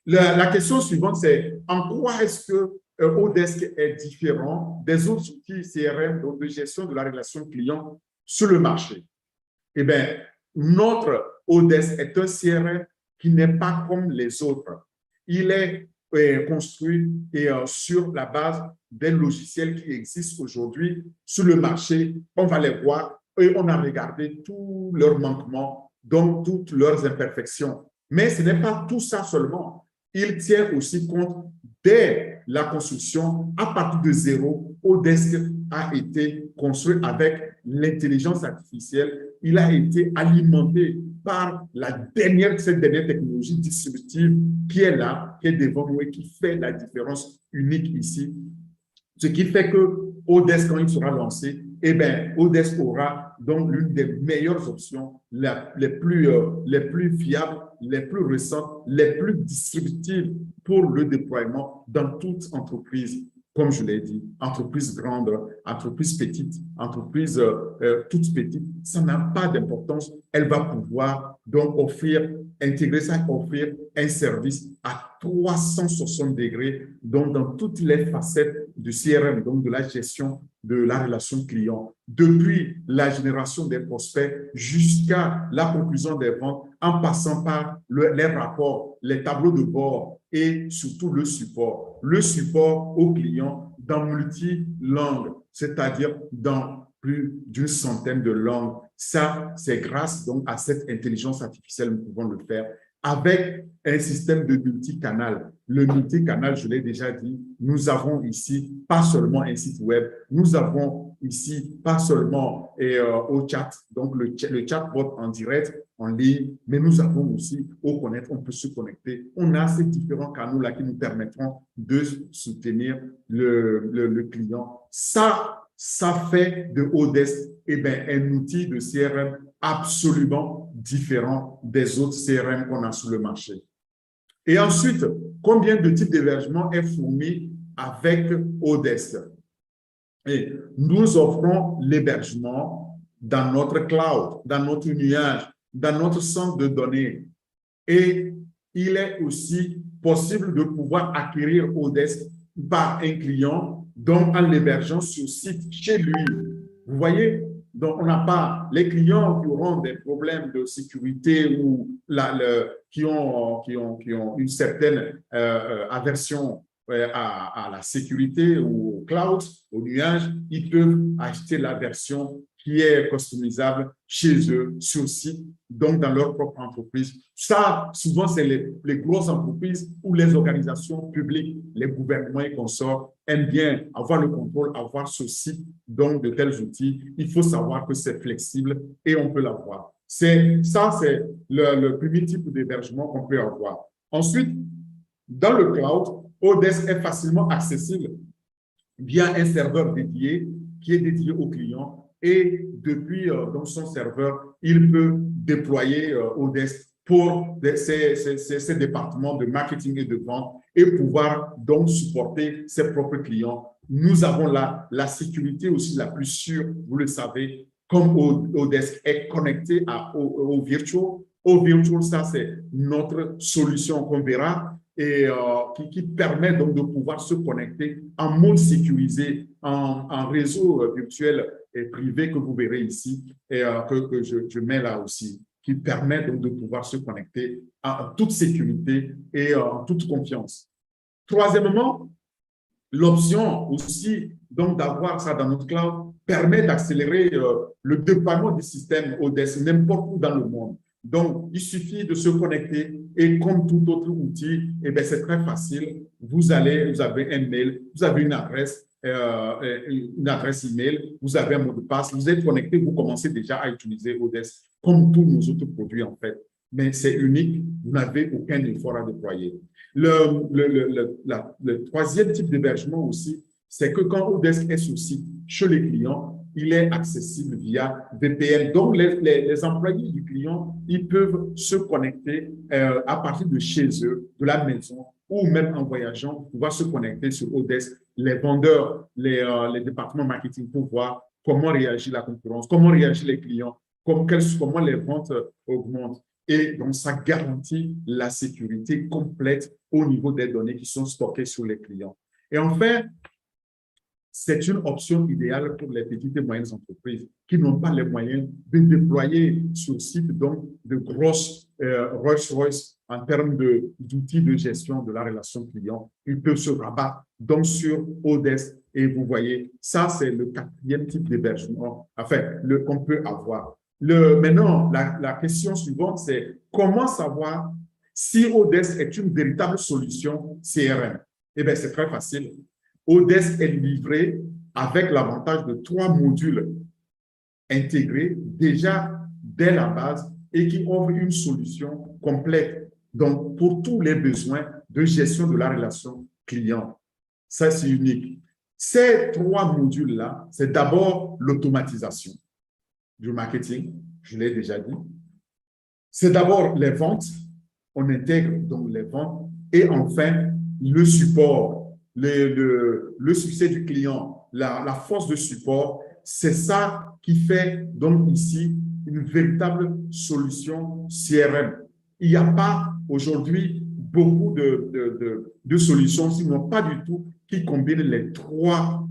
La question suivante, c'est en quoi est-ce que Odesk est différent des autres outils CRM donc de gestion de la relation client sur le marché? Eh bien, notre Odesk est un CRM qui n'est pas comme les autres. Il est construit sur la base des logiciels qui existent aujourd'hui sur le marché. On va les voir et on a regardé tous leurs manquements, donc toutes leurs imperfections. Mais ce n'est pas tout ça seulement. Il tient aussi compte dès la construction, à partir de zéro. Odesk a été construit avec l'intelligence artificielle. Il a été alimenté par cette dernière technologie distributive qui est là, qui est devant nous et qui fait la différence unique ici. Ce qui fait que Odesk, quand il sera lancé, eh bien, Odesk aura donc l'une des meilleures options, les plus fiables, les plus récentes, les plus distributives pour le déploiement dans toute entreprise. Comme je l'ai dit, entreprise grande, entreprise petite, entreprise toute petite, ça n'a pas d'importance. Elle va pouvoir donc intégrer ça, offrir un service à 360 degrés, donc dans toutes les facettes du CRM, donc de la gestion de la relation client, depuis la génération des prospects jusqu'à la conclusion des ventes, en passant par les rapports, les tableaux de bord et surtout le support. Le support aux clients dans multi-langues, c'est-à-dire dans plus d'une centaine de langues. Ça, c'est grâce donc à cette intelligence artificielle que nous pouvons le faire avec un système de multicanal. Le multicanal, je l'ai déjà dit, nous avons ici pas seulement un site web, nous avons ici pas seulement au chat, donc le chatbot en direct, en ligne, mais nous avons aussi au connaître, on peut se connecter. On a ces différents canaux-là qui nous permettront de soutenir le client. Ça fait de Odesk un outil de CRM absolument différent des autres CRM qu'on a sur le marché. Et ensuite, combien de types d'hébergement est fourni avec Odesk? Et nous offrons l'hébergement dans notre cloud, dans notre nuage, dans notre centre de données. Et il est aussi possible de pouvoir acquérir Odesk par un client, donc en l'hébergeant sur site chez lui. Vous voyez, donc on n'a pas les clients qui auront des problèmes de sécurité ou qui ont une certaine aversion à la sécurité ou au cloud, au nuage, ils peuvent acheter la version qui est customisable chez eux, sur site, donc dans leur propre entreprise. Ça, souvent, c'est les grosses entreprises ou les organisations publiques, les gouvernements et consorts aiment bien avoir le contrôle, avoir ce site, donc de tels outils. Il faut savoir que c'est flexible et on peut l'avoir. Ça, c'est le premier type d'hébergement qu'on peut avoir. Ensuite, dans le cloud, Odesk est facilement accessible via un serveur dédié qui est dédié aux clients. Et depuis dans son serveur, il peut déployer Odesk pour ses départements de marketing et de vente et pouvoir donc supporter ses propres clients. Nous avons là la sécurité aussi la plus sûre, vous le savez, comme Odesk est connecté au Virtual. Au Virtual, ça c'est notre solution qu'on verra et qui permet donc de pouvoir se connecter en mode sécurisé, en réseau virtuel et privé que vous verrez ici et que je mets là aussi, qui permet donc de pouvoir se connecter en toute sécurité et en toute confiance. Troisièmement, l'option aussi donc d'avoir ça dans notre cloud permet d'accélérer le déploiement du système Odesk n'importe où dans le monde. Donc, il suffit de se connecter et comme tout autre outil, eh bien, c'est très facile. Vous avez un mail, vous avez une adresse email, vous avez un mot de passe, vous êtes connecté, vous commencez déjà à utiliser Odesk comme tous nos autres produits en fait. Mais c'est unique, vous n'avez aucun effort à déployer. Le troisième type d'hébergement aussi, c'est que quand Odesk est sur site chez les clients, il est accessible via VPN. Donc, les employés du client, ils peuvent se connecter à partir de chez eux, de la maison, ou même en voyageant, pouvoir se connecter sur Odesk. Les vendeurs, les départements marketing pour voir comment réagit la concurrence, comment réagissent les clients, comment les ventes augmentent. Et donc, ça garantit la sécurité complète au niveau des données qui sont stockées sur les clients. Et enfin, c'est une option idéale pour les petites et moyennes entreprises qui n'ont pas les moyens de déployer sur site donc de grosses Rolls-Royce en termes d'outils de gestion de la relation client. Ils peuvent se rabattre donc sur Odesk et vous voyez, ça c'est le quatrième type d'hébergement qu'on peut avoir. Maintenant, la question suivante, c'est comment savoir si Odesk est une véritable solution CRM? Eh bien, c'est très facile. Odesk est livré avec l'avantage de 3 modules intégrés déjà dès la base et qui offrent une solution complète donc pour tous les besoins de gestion de la relation client. Ça, c'est unique. Ces 3 modules-là, c'est d'abord l'automatisation du marketing, je l'ai déjà dit. C'est d'abord les ventes, on intègre donc les ventes et enfin le support. Le succès du client, la force de support, c'est ça qui fait donc ici une véritable solution CRM. Il n'y a pas aujourd'hui beaucoup de solutions, sinon pas du tout, qui combinent les 3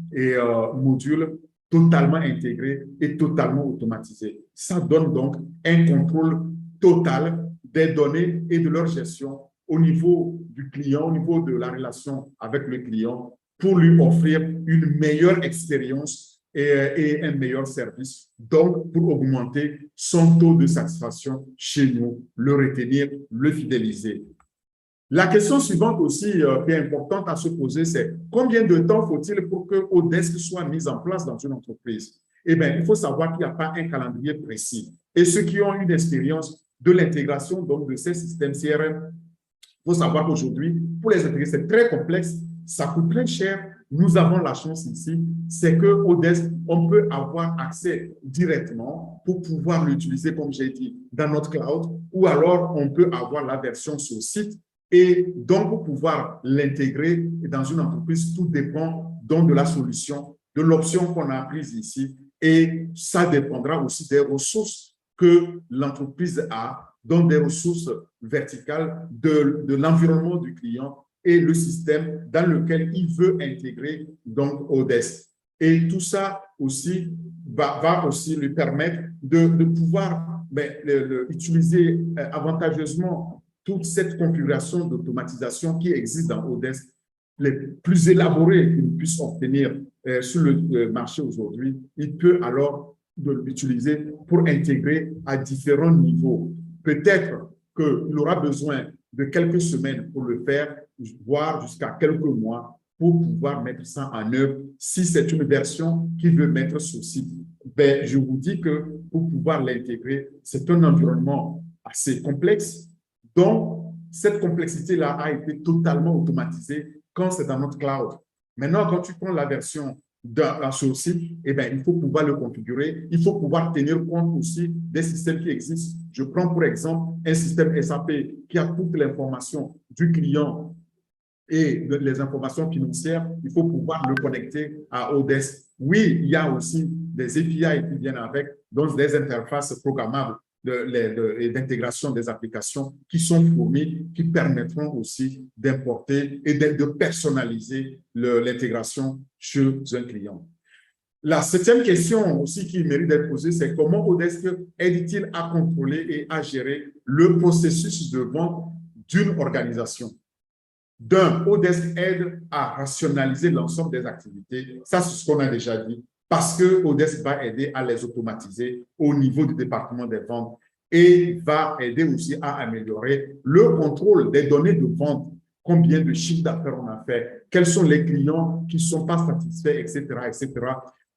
modules totalement intégrés et totalement automatisés. Ça donne donc un contrôle total des données et de leur gestion au niveau du client, au niveau de la relation avec le client, pour lui offrir une meilleure expérience et un meilleur service, donc pour augmenter son taux de satisfaction chez nous, le retenir, le fidéliser. La question suivante aussi qui est importante à se poser, c'est combien de temps faut-il pour que Odesk soit mis en place dans une entreprise? Eh bien, il faut savoir qu'il n'y a pas un calendrier précis. Et ceux qui ont une expérience de l'intégration donc de ces systèmes CRM, il faut savoir qu'aujourd'hui, pour les intégrer, c'est très complexe, ça coûte très cher. Nous avons la chance ici, c'est que Odesk, on peut avoir accès directement pour pouvoir l'utiliser, comme j'ai dit, dans notre cloud, ou alors on peut avoir la version sur site. Et donc, pour pouvoir l'intégrer dans une entreprise, tout dépend donc de la solution, de l'option qu'on a prise ici. Et ça dépendra aussi des ressources que l'entreprise a, donc des ressources verticales de l'environnement du client et le système dans lequel il veut intégrer donc Odesk. Et tout ça aussi va aussi lui permettre de pouvoir utiliser avantageusement toute cette configuration d'automatisation qui existe dans Odesk, les plus élaborées qu'il puisse obtenir sur le marché aujourd'hui. Il peut alors l'utiliser pour intégrer à différents niveaux. Peut-être qu'il aura besoin de quelques semaines pour le faire, voire jusqu'à quelques mois pour pouvoir mettre ça en œuvre. Si c'est une version qu'il veut mettre sur site, ben, je vous dis que pour pouvoir l'intégrer, c'est un environnement assez complexe. Donc, cette complexité-là a été totalement automatisée quand c'est dans notre cloud. Maintenant, quand tu prends la version sur le site, eh bien, il faut pouvoir le configurer. Il faut pouvoir tenir compte aussi des systèmes qui existent. Je prends pour exemple un système SAP qui a toute l'information du client et les informations financières. Il faut pouvoir le connecter à Odesk. Oui, il y a aussi des API qui viennent avec, donc des interfaces programmables d'intégration des applications qui sont fournies, qui permettront aussi d'importer et de personnaliser l'intégration chez un client. La septième question aussi qui mérite d'être posée, c'est comment Odesk aide-t-il à contrôler et à gérer le processus de vente d'une organisation? Odesk aide à rationaliser l'ensemble des activités. Ça, c'est ce qu'on a déjà dit. Parce que Odesk va aider à les automatiser au niveau du département des ventes et va aider aussi à améliorer le contrôle des données de vente. Combien de chiffres d'affaires on a fait, quels sont les clients qui ne sont pas satisfaits, etc., etc.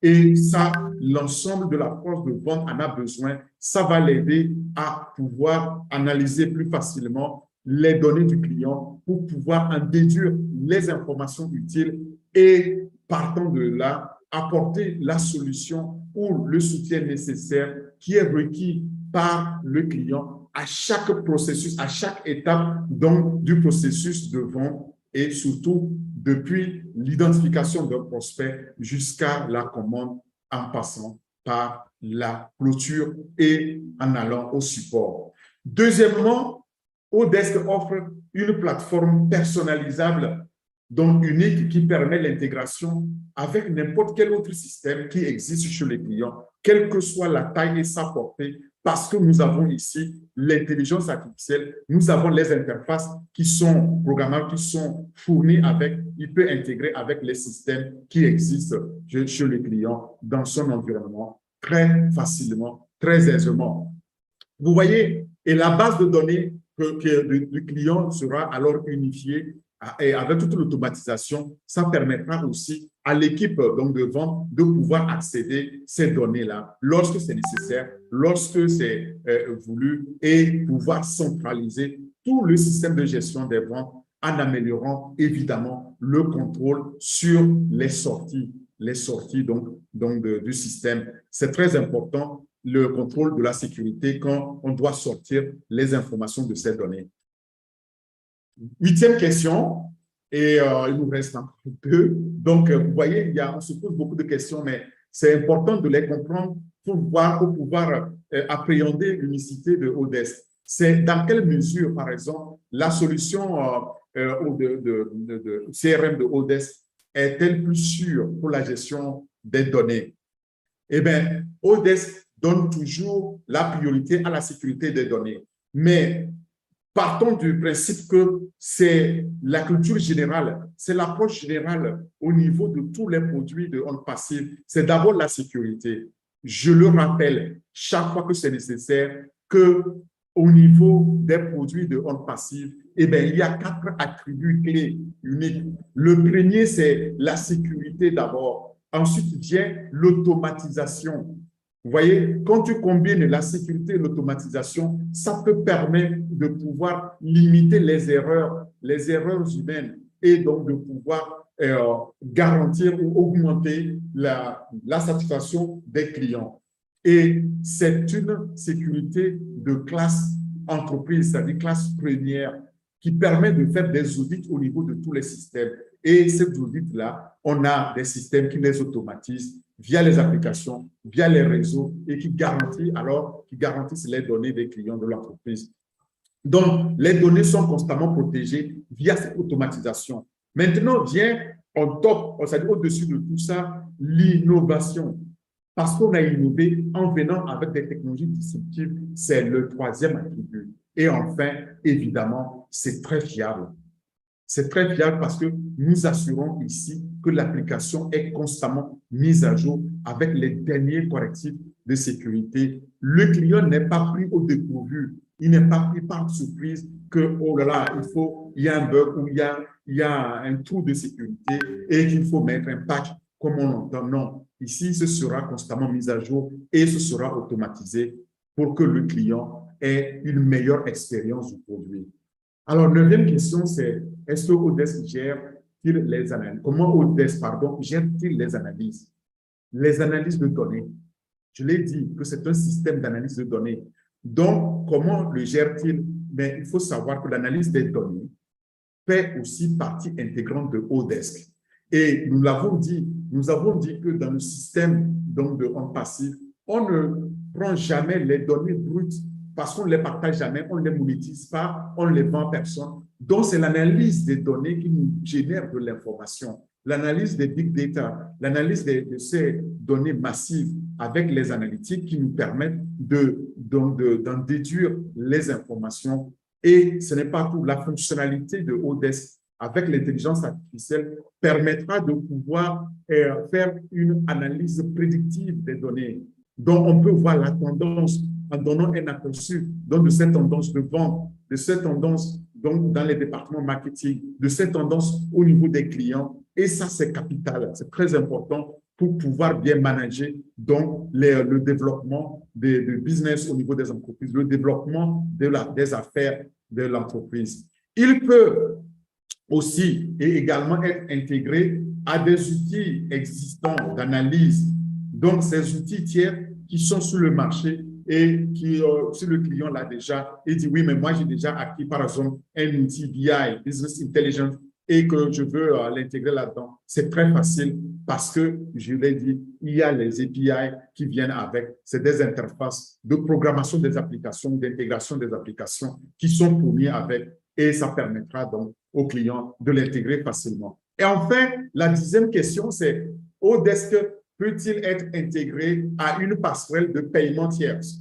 Et ça, l'ensemble de la force de vente en a besoin. Ça va l'aider à pouvoir analyser plus facilement les données du client pour pouvoir en déduire les informations utiles et, partant de là, apporter la solution ou le soutien nécessaire qui est requis par le client à chaque processus, à chaque étape donc, du processus de vente et surtout depuis l'identification d'un prospect jusqu'à la commande en passant par la clôture et en allant au support. Deuxièmement, Odesk offre une plateforme personnalisable donc unique qui permet l'intégration avec n'importe quel autre système qui existe chez les clients, quelle que soit la taille et sa portée, parce que nous avons ici l'intelligence artificielle, nous avons les interfaces qui sont programmables, qui sont fournies avec, il peut intégrer avec les systèmes qui existent chez les clients dans son environnement très facilement, très aisément. Vous voyez, et la base de données du client sera alors unifiée et avec toute l'automatisation, ça permettra aussi à l'équipe de vente de pouvoir accéder à ces données-là lorsque c'est nécessaire, lorsque c'est voulu et pouvoir centraliser tout le système de gestion des ventes en améliorant évidemment le contrôle sur les sorties du système. C'est très important, le contrôle de la sécurité quand on doit sortir les informations de ces données. Huitième question, et il nous reste encore peu. Donc, vous voyez, on se pose beaucoup de questions, mais c'est important de les comprendre pour pouvoir appréhender l'unicité de Odesk. C'est dans quelle mesure, par exemple, la solution de CRM de Odesk est-elle plus sûre pour la gestion des données? Eh bien, Odesk donne toujours la priorité à la sécurité des données, mais partons du principe que c'est la culture générale, c'est l'approche générale au niveau de tous les produits de OnPassive. C'est d'abord la sécurité. Je le rappelle chaque fois que c'est nécessaire qu'au niveau des produits de OnPassive, eh bien, il y a 4 attributs clés uniques. Le premier, c'est la sécurité d'abord. Ensuite vient l'automatisation. Vous voyez, quand tu combines la sécurité et l'automatisation, ça peut permettre de pouvoir limiter les erreurs humaines et donc de pouvoir garantir ou augmenter la satisfaction des clients. Et c'est une sécurité de classe entreprise, c'est-à-dire classe première, qui permet de faire des audits au niveau de tous les systèmes. Et ces audits-là, on a des systèmes qui les automatisent via les applications, via les réseaux et qui garantissent les données des clients de l'entreprise. Donc, les données sont constamment protégées via cette automatisation. Maintenant, vient en top, c'est-à-dire au-dessus de tout ça, l'innovation. Parce qu'on a innové en venant avec des technologies disruptives, c'est le troisième attribut. Et enfin, évidemment, c'est très fiable. C'est très fiable parce que nous assurons ici que l'application est constamment mise à jour avec les derniers correctifs de sécurité. Le client n'est pas pris au dépourvu. Il n'est pas pris par surprise que, oh là là, il y a un bug ou il y a un trou de sécurité et qu'il faut mettre un patch comme on l'entend. Non, ici, ce sera constamment mis à jour et ce sera automatisé pour que le client ait une meilleure expérience du produit. Alors, neuvième question, c'est est-ce que Odesk gère-t-il les analyses? Comment Odesk, gère-t-il les analyses? Les analyses de données. Je l'ai dit que c'est un système d'analyse de données. Donc, comment le gère-t-il? Mais il faut savoir que l'analyse des données fait aussi partie intégrante de Odesk. Et nous avons dit que dans le système donc, en passif, on ne prend jamais les données brutes parce qu'on ne les partage jamais, on ne les monétise pas, on ne les vend à personne. Donc, c'est l'analyse des données qui nous génère de l'information. L'analyse des big data, l'analyse de ces données massives avec les analytiques qui nous permettent d'en déduire les informations. Et ce n'est pas tout. La fonctionnalité de Odesk avec l'intelligence artificielle permettra de pouvoir faire une analyse prédictive des données. Donc, on peut voir la tendance en donnant un aperçu donc, de cette tendance de vente, de cette tendance donc, dans les départements marketing, de cette tendance au niveau des clients. Et ça, c'est capital, c'est très important pour pouvoir bien manager donc, le développement de business au niveau des entreprises, le développement des affaires de l'entreprise. Il peut aussi et également être intégré à des outils existants d'analyse. Donc, ces outils tiers qui sont sur le marché et qui, si le client l'a déjà, il dit oui, mais moi, j'ai déjà acquis, par exemple, un outil BI, Business Intelligence, et que je veux l'intégrer là-dedans. C'est très facile parce que, je l'ai dit, il y a les API qui viennent avec. C'est des interfaces de programmation des applications, d'intégration des applications qui sont fournies avec et ça permettra donc au client de l'intégrer facilement. Et enfin, la 10e question, c'est Odesk peut-il être intégré à une passerelle de paiement tierce?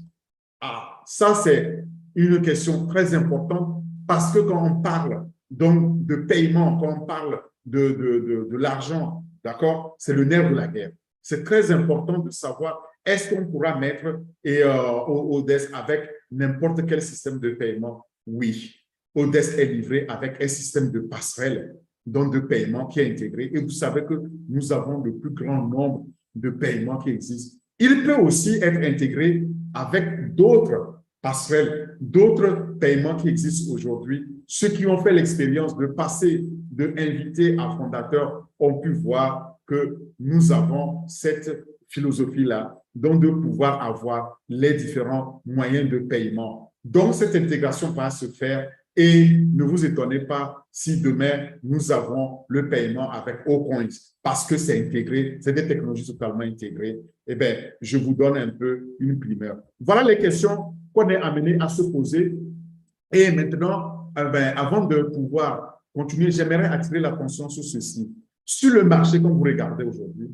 Ah, ça, c'est une question très importante parce que quand on parle donc, de paiement, quand on parle de l'argent, d'accord, c'est le nerf de la guerre. C'est très important de savoir est-ce qu'on pourra mettre Odesk avec n'importe quel système de paiement? Oui, Odesk est livré avec un système de passerelle donc de paiement qui est intégré. Et vous savez que nous avons le plus grand nombre de paiements qui existent. Il peut aussi être intégré avec d'autres passerelles, d'autres paiements qui existent aujourd'hui. Ceux qui ont fait l'expérience de passer de invité à fondateur ont pu voir que nous avons cette philosophie-là, donc de pouvoir avoir les différents moyens de paiement. Donc, cette intégration va se faire et ne vous étonnez pas si demain, nous avons le paiement avec Ocoins parce que c'est intégré, c'est des technologies totalement intégrées. Eh bien, je vous donne un peu une primeur. Voilà les questions qu'on est amené à se poser. Et maintenant, avant de pouvoir continuer, j'aimerais attirer l'attention sur ceci. Sur le marché, comme vous regardez aujourd'hui,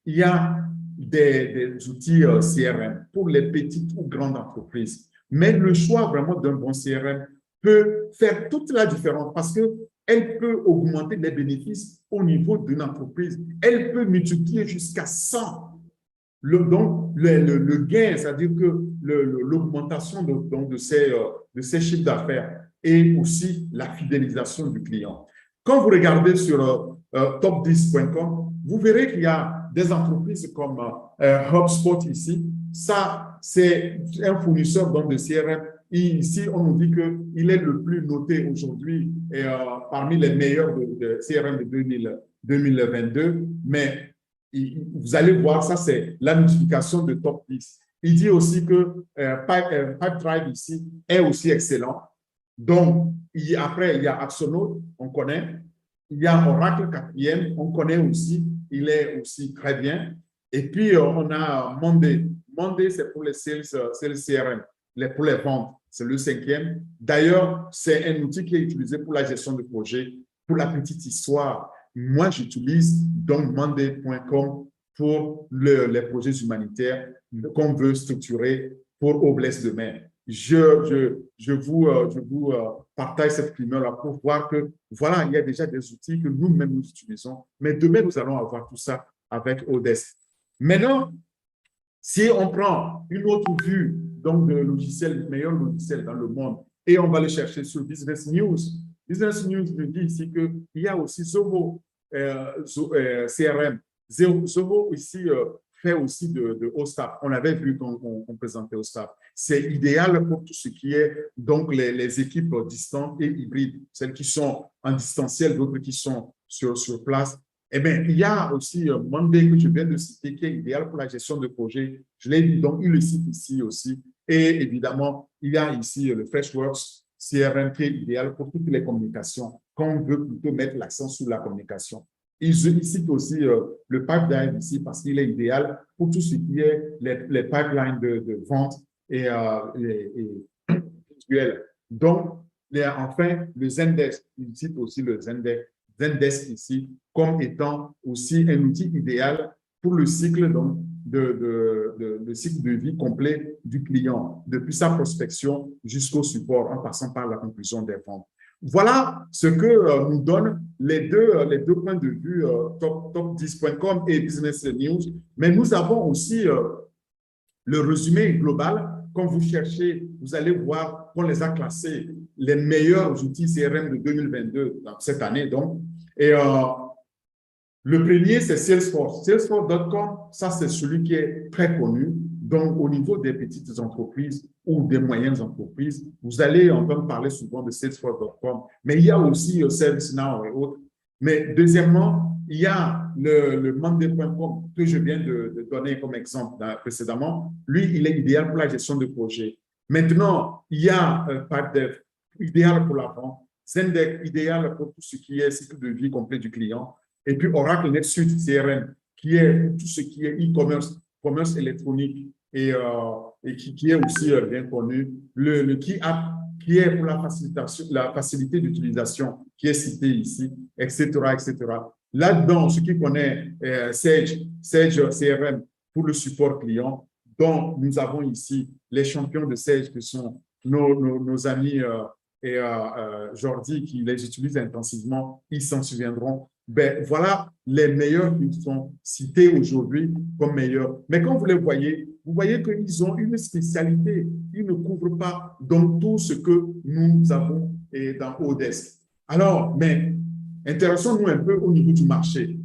il y a des outils CRM pour les petites ou grandes entreprises. Mais le choix vraiment d'un bon CRM peut faire toute la différence parce qu'elle peut augmenter les bénéfices au niveau d'une entreprise. Elle peut multiplier jusqu'à 100. Donc, le gain, c'est-à-dire que l'augmentation de ces chiffres d'affaires et aussi la fidélisation du client. Quand vous regardez sur top10.com, vous verrez qu'il y a des entreprises comme HubSpot ici. Ça, c'est un fournisseur donc, de CRM. Et ici, on nous dit qu'il est le plus noté aujourd'hui parmi les meilleurs de CRM de 2022. Mais vous allez voir, ça, c'est la multiplication de top 10. Il dit aussi que Pipedrive ici est aussi excellent. Donc, après, il y a Axonote, on connaît. Il y a Oracle 4e, on connaît aussi. Il est aussi très bien. Et puis, on a Monday. Monday, c'est pour les sales CRM, pour les ventes. C'est le 5e. D'ailleurs, c'est un outil qui est utilisé pour la gestion de projet. Pour la petite histoire, moi, j'utilise donc Monday.com pour les projets humanitaires qu'on veut structurer pour Oblast de Mer. Je vous partage cette primeur-là pour voir que, voilà, il y a déjà des outils que nous-mêmes nous utilisons. Mais demain, nous allons avoir tout ça avec Odesk. Maintenant, si on prend une autre vue donc, de logiciels, meilleurs logiciels dans le monde, et on va le chercher sur Business News. Business News nous dit ici qu'il y a aussi Zoho CRM. Zoho ici fait aussi de OSTAF. On avait vu qu'on présentait OSTAF. C'est idéal pour tout ce qui est donc les équipes distantes et hybrides, celles qui sont en distanciel, d'autres qui sont sur place. Eh bien, il y a aussi Monday que je viens de citer qui est idéal pour la gestion de projet. Je l'ai dit, donc il le cite ici aussi. Et évidemment, il y a ici le Freshworks CRM qui est idéal pour toutes les communications, quand on veut plutôt mettre l'accent sur la communication. Il cite aussi le pipeline ici parce qu'il est idéal pour tout ce qui est les pipelines de vente et visuels. Donc, enfin, le Zendesk, il cite aussi le Zendesk ici comme étant aussi un outil idéal pour le cycle donc, le cycle de vie complet du client, depuis sa prospection jusqu'au support, en passant par la conclusion des ventes. Voilà ce que nous donnent les deux points de vue top10.com et Business News. Mais nous avons aussi le résumé global. Quand vous cherchez, vous allez voir qu'on les a classés, les meilleurs outils CRM de 2022, cette année donc. Et le premier, c'est Salesforce. Salesforce.com, ça, c'est celui qui est très connu. Donc, au niveau des petites entreprises ou des moyennes entreprises, vous allez entendre parler souvent de Salesforce.com. Mais il y a aussi ServiceNow et autres. Mais deuxièmement, il y a le Monday.com que je viens de donner comme exemple précédemment. Lui, il est idéal pour la gestion de projet. Maintenant, il y a PipeDev, idéal pour la vente. Zendesk, idéal pour tout ce qui est cycle de vie complet du client. Et puis Oracle NetSuite CRM, qui est tout ce qui est e-commerce, commerce électronique et qui est aussi bien connu. Le KeyApp, qui est pour la facilité d'utilisation, qui est cité ici, etc., etc. Là-dedans, ceux qui connaissent Sage CRM pour le support client, dont nous avons ici les champions de Sage, qui sont nos amis Jordi, qui les utilisent intensivement, ils s'en souviendront. Ben, voilà les meilleurs qui sont cités aujourd'hui comme meilleurs. Mais quand vous les voyez, vous voyez qu'ils ont une spécialité. Ils ne couvrent pas donc tout ce que nous avons dans Odesk. Alors, mais intéressons-nous un peu au niveau du marché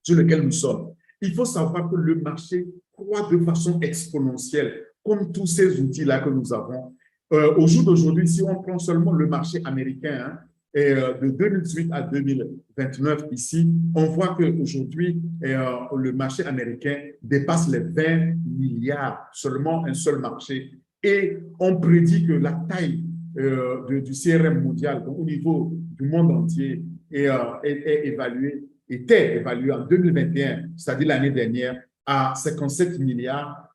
sur lequel nous sommes. Il faut savoir que le marché croît de façon exponentielle, comme tous ces outils-là que nous avons. Au jour d'aujourd'hui, si on prend seulement le marché américain, et de 2018 à 2029 ici, on voit qu'aujourd'hui, le marché américain dépasse les 20 milliards, seulement un seul marché. Et on prédit que la taille du CRM mondial, donc au niveau du monde entier, était évaluée en 2021, c'est-à-dire l'année dernière, à 57 milliards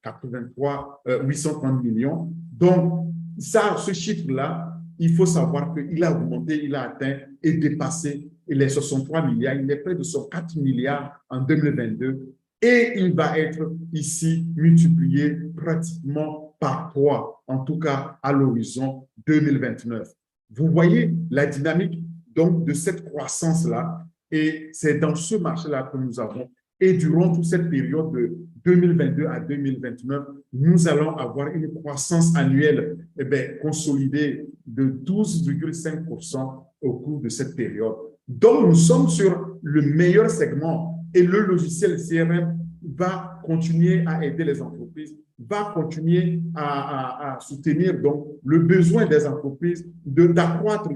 830 millions. Donc, ça, ce chiffre-là, il faut savoir qu'il a augmenté, il a atteint et dépassé les 63 milliards. Il est près de 104 milliards en 2022 et il va être ici multiplié pratiquement par 3, en tout cas à l'horizon 2029. Vous voyez la dynamique donc de cette croissance-là et c'est dans ce marché-là que nous avons. Et durant toute cette période de 2022 à 2029, nous allons avoir une croissance annuelle consolidée de 12,5% au cours de cette période. Donc, nous sommes sur le meilleur segment et le logiciel CRM va continuer à aider les entreprises, va continuer à soutenir donc, le besoin des entreprises d'accroître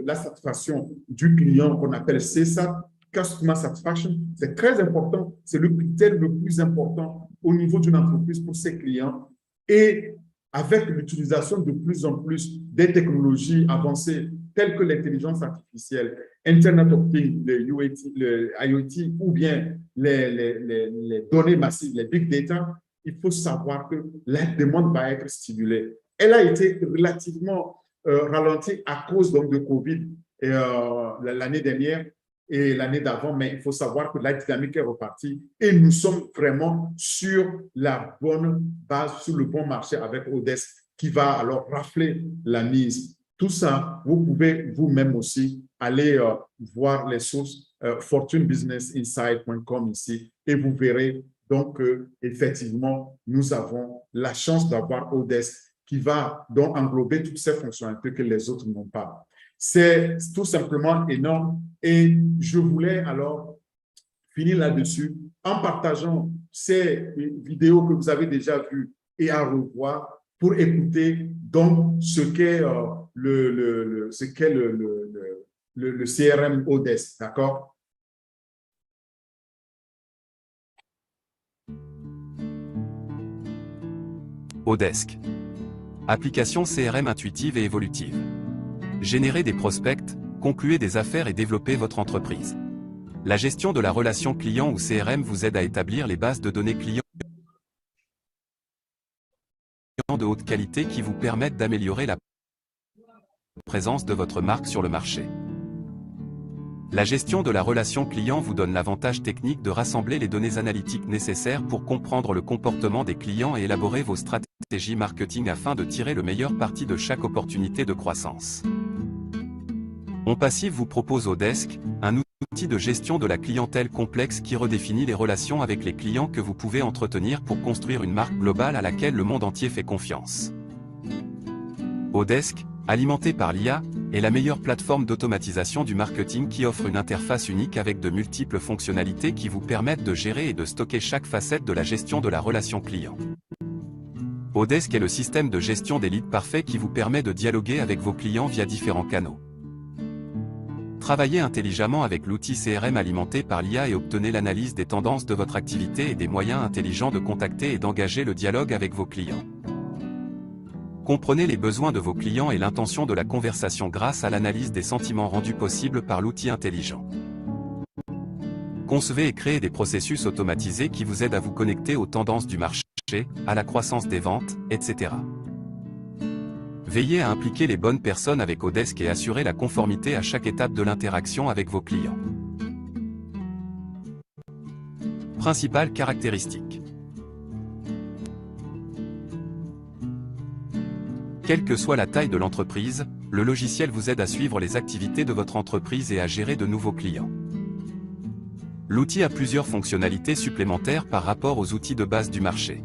la satisfaction du client qu'on appelle CSAT, Customer Satisfaction. C'est très important, c'est le critère le plus important au niveau d'une entreprise pour ses clients. Et avec l'utilisation de plus en plus des technologies avancées telles que l'intelligence artificielle, Internet of Things, le IoT ou bien les données massives, les big data, il faut savoir que la demande va être stimulée. Elle a été relativement ralentie à cause donc, de COVID l'année dernière et l'année d'avant, mais il faut savoir que la dynamique est repartie et nous sommes vraiment sur la bonne base, sur le bon marché avec Odesk qui va alors rafler la mise. Tout ça, vous pouvez vous-même aussi aller voir les sources fortunebusinessinsight.com ici et vous verrez donc effectivement, nous avons la chance d'avoir Odesk qui va donc englober toutes ces fonctionnalités que les autres n'ont pas. C'est tout simplement énorme et je voulais alors finir là-dessus en partageant ces vidéos que vous avez déjà vues et à revoir pour écouter donc ce qu'est le CRM Odesk, d'accord? Odesk. Application CRM intuitive et évolutive. Générez des prospects, concluez des affaires et développez votre entreprise. La gestion de la relation client ou CRM vous aide à établir les bases de données clients de haute qualité qui vous permettent d'améliorer la présence de votre marque sur le marché. La gestion de la relation client vous donne l'avantage technique de rassembler les données analytiques nécessaires pour comprendre le comportement des clients et élaborer vos stratégies marketing afin de tirer le meilleur parti de chaque opportunité de croissance. OnPassive vous propose Odesk, un outil de gestion de la clientèle complexe qui redéfinit les relations avec les clients que vous pouvez entretenir pour construire une marque globale à laquelle le monde entier fait confiance. Odesk, alimenté par l'IA, est la meilleure plateforme d'automatisation du marketing qui offre une interface unique avec de multiples fonctionnalités qui vous permettent de gérer et de stocker chaque facette de la gestion de la relation client. Odesk est le système de gestion des leads parfait qui vous permet de dialoguer avec vos clients via différents canaux. Travaillez intelligemment avec l'outil CRM alimenté par l'IA et obtenez l'analyse des tendances de votre activité et des moyens intelligents de contacter et d'engager le dialogue avec vos clients. Comprenez les besoins de vos clients et l'intention de la conversation grâce à l'analyse des sentiments rendus possibles par l'outil intelligent. Concevez et créez des processus automatisés qui vous aident à vous connecter aux tendances du marché, à la croissance des ventes, etc. Veillez à impliquer les bonnes personnes avec Odesk et assurer la conformité à chaque étape de l'interaction avec vos clients. Principales caractéristiques. Quelle que soit la taille de l'entreprise, le logiciel vous aide à suivre les activités de votre entreprise et à gérer de nouveaux clients. L'outil a plusieurs fonctionnalités supplémentaires par rapport aux outils de base du marché.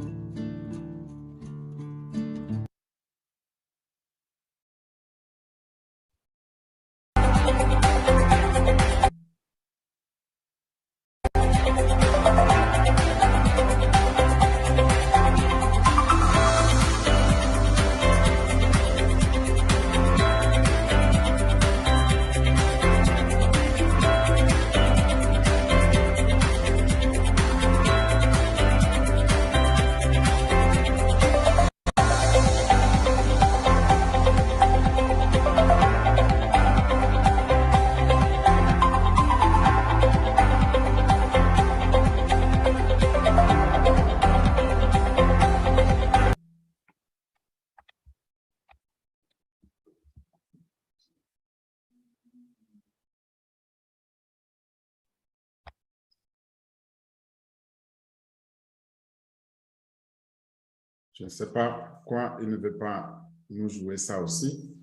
Je ne sais pas pourquoi il ne veut pas nous jouer ça aussi,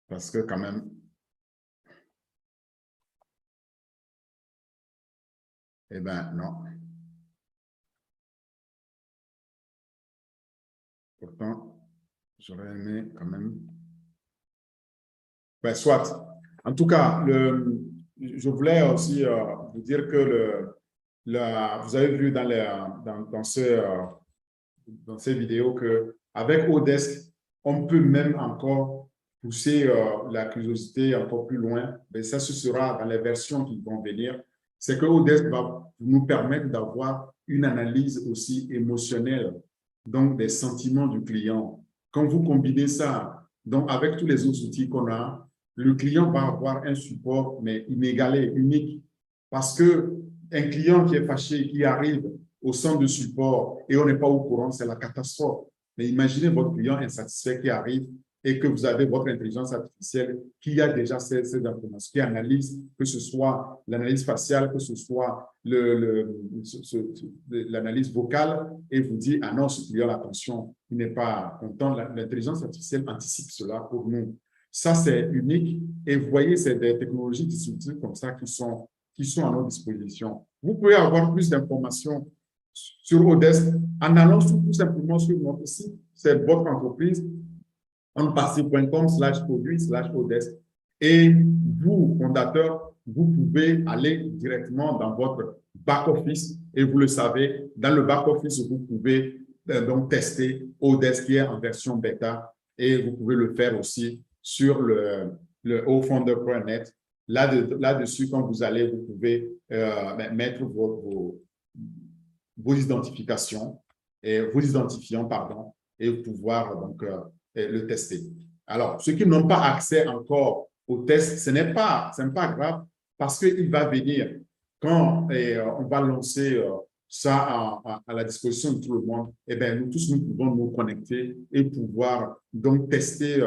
parce que quand même, eh bien non. Pourtant, j'aurais aimé quand même. Ben, soit. En tout cas, je voulais aussi vous dire que vous avez vu dans ces vidéos qu'avec Odesk, on peut même encore pousser la curiosité encore plus loin. Mais ça, ce sera dans les versions qui vont venir. C'est que Odesk va nous permettre d'avoir une analyse aussi émotionnelle, donc des sentiments du client. quand vous combinez ça donc, avec tous les autres outils qu'on a, le client va avoir un support, mais inégalé, unique. Parce qu'un client qui est fâché, qui arrive au centre de support et on n'est pas au courant, c'est la catastrophe. Mais imaginez votre client insatisfait qui arrive et que vous avez votre intelligence artificielle qui a déjà ces informations, qui analyse, que ce soit l'analyse faciale, que ce soit l'analyse vocale, et vous dit, ah non, ce client, attention, il n'est pas content. L'intelligence artificielle anticipe cela pour nous. Ça, c'est unique. Et vous voyez, c'est des technologies disruptives comme ça qui sont à notre disposition. Vous pouvez avoir plus d'informations sur Odesk en allant tout simplement sur notre site. C'est votre entreprise, onpassive.com/produit/Odesk. Et vous, fondateurs, vous pouvez aller directement dans votre back-office et vous le savez, dans le back-office, vous pouvez donc tester Odesk qui est en version bêta et vous pouvez le faire aussi sur le ofounder.net. Là-dessus, quand vous allez, vous pouvez mettre vos identifications, vos identifiants, pardon, et pouvoir donc le tester. Alors, ceux qui n'ont pas accès encore au test, ce n'est pas grave parce qu'il va venir quand on va lancer ça à la disposition de tout le monde. Eh bien, nous tous, nous pouvons nous connecter et pouvoir donc tester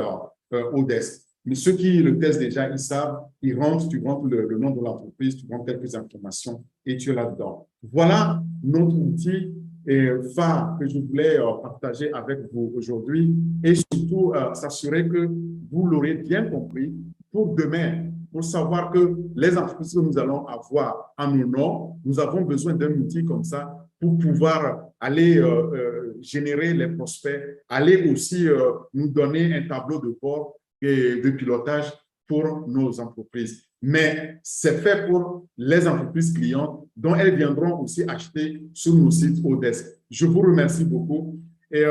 Odesk. Mais ceux qui le testent déjà, ils savent, tu rentres le nom de l'entreprise, tu rentres quelques informations et tu es là-dedans. Voilà notre outil phare que je voulais partager avec vous aujourd'hui et surtout s'assurer que vous l'aurez bien compris pour demain, pour savoir que les entreprises que nous allons avoir en nos noms, nous avons besoin d'un outil comme ça pour pouvoir aller générer les prospects, aller aussi nous donner un tableau de bord et de pilotage pour nos entreprises. Mais c'est fait pour les entreprises clientes dont elles viendront aussi acheter sur nos sites Odesk. Je vous remercie beaucoup. Et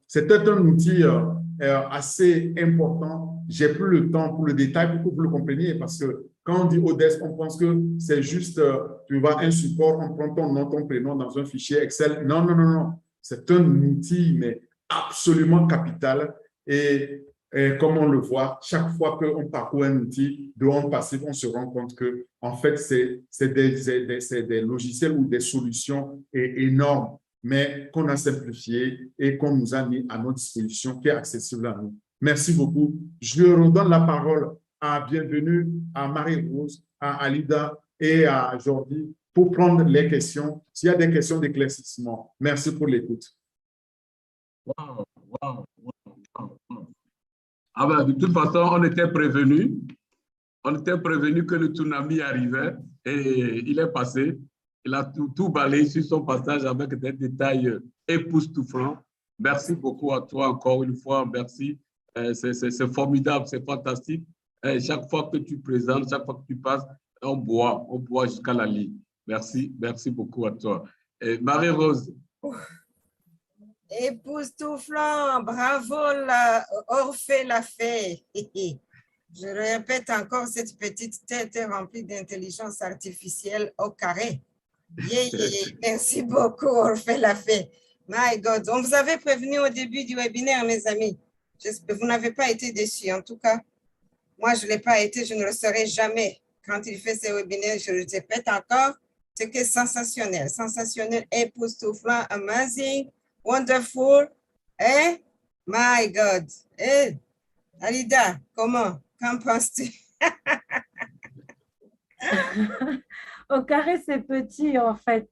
c'était un outil assez important. J'ai plus le temps pour le détail pour que vous le compreniez parce que quand on dit Odesk, on pense que c'est juste, tu vas un support, on prend ton nom, ton prénom dans un fichier Excel. Non, non, non, non. C'est un outil, mais absolument capital. Et comme on le voit, chaque fois qu'on parcourt un outil de OnPassive, on se rend compte que, en fait, c'est des logiciels ou des solutions énormes, mais qu'on a simplifié et qu'on nous a mis à notre disposition, qui est accessible à nous. Merci beaucoup. Je redonne la parole bienvenue à Marie-Rose, à Alida et à Jordi pour prendre les questions. S'il y a des questions d'éclaircissement, merci pour l'écoute. Wow, wow, wow, wow. Ah ben, de toute façon, on était prévenus. On était prévenus que le tsunami arrivait et il est passé. Il a tout balayé sur son passage avec des détails époustouflants. Merci beaucoup à toi encore une fois. Merci. C'est formidable, c'est fantastique. Chaque fois que tu présentes, chaque fois que tu passes, on boit jusqu'à la ligne. Merci beaucoup à toi. Marie-Rose. Époustouflant, bravo, Orphée l'a fait. Je répète encore, cette petite tête est remplie d'intelligence artificielle au carré. Merci beaucoup, Orphée l'a fait. My God, on vous avait prévenu au début du webinaire, mes amis. Vous n'avez pas été déçus, en tout cas. Moi, je ne l'ai pas été, je ne le serai jamais. Quand il fait ses webinaires, je le répète encore, c'est que sensationnel, époustouflant, amazing, wonderful, my God. Alida, comment? Qu'en penses-tu? Au carré, c'est petit, en fait.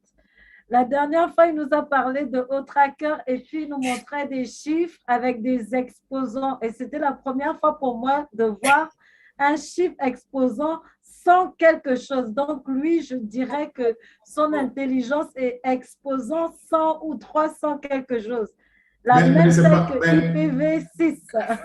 La dernière fois, il nous a parlé de O-Tracker et puis il nous montrait des chiffres avec des exposants. Et c'était la première fois pour moi de voir un chiffre exposant sans quelque chose. Donc, lui, je dirais que son intelligence est exposant 100 ou 300 quelque chose. La même taille que IPv6.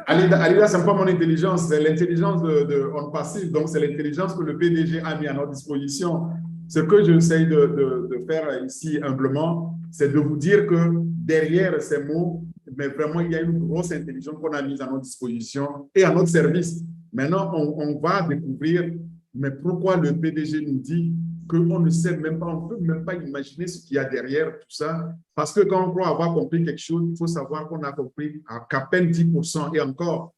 Alida, ce n'est pas mon intelligence, c'est l'intelligence de OnPassive. Donc, c'est l'intelligence que le PDG a mis à notre disposition. Ce que j'essaie de faire ici humblement, c'est de vous dire que derrière ces mots, mais vraiment, il y a une grosse intelligence qu'on a mise à notre disposition et à notre service. Maintenant, on va découvrir, mais pourquoi le PDG nous dit qu'on ne sait même pas, on ne peut même pas imaginer ce qu'il y a derrière tout ça. Parce que quand on croit avoir compris quelque chose, il faut savoir qu'on a compris qu'à peine 10% et encore,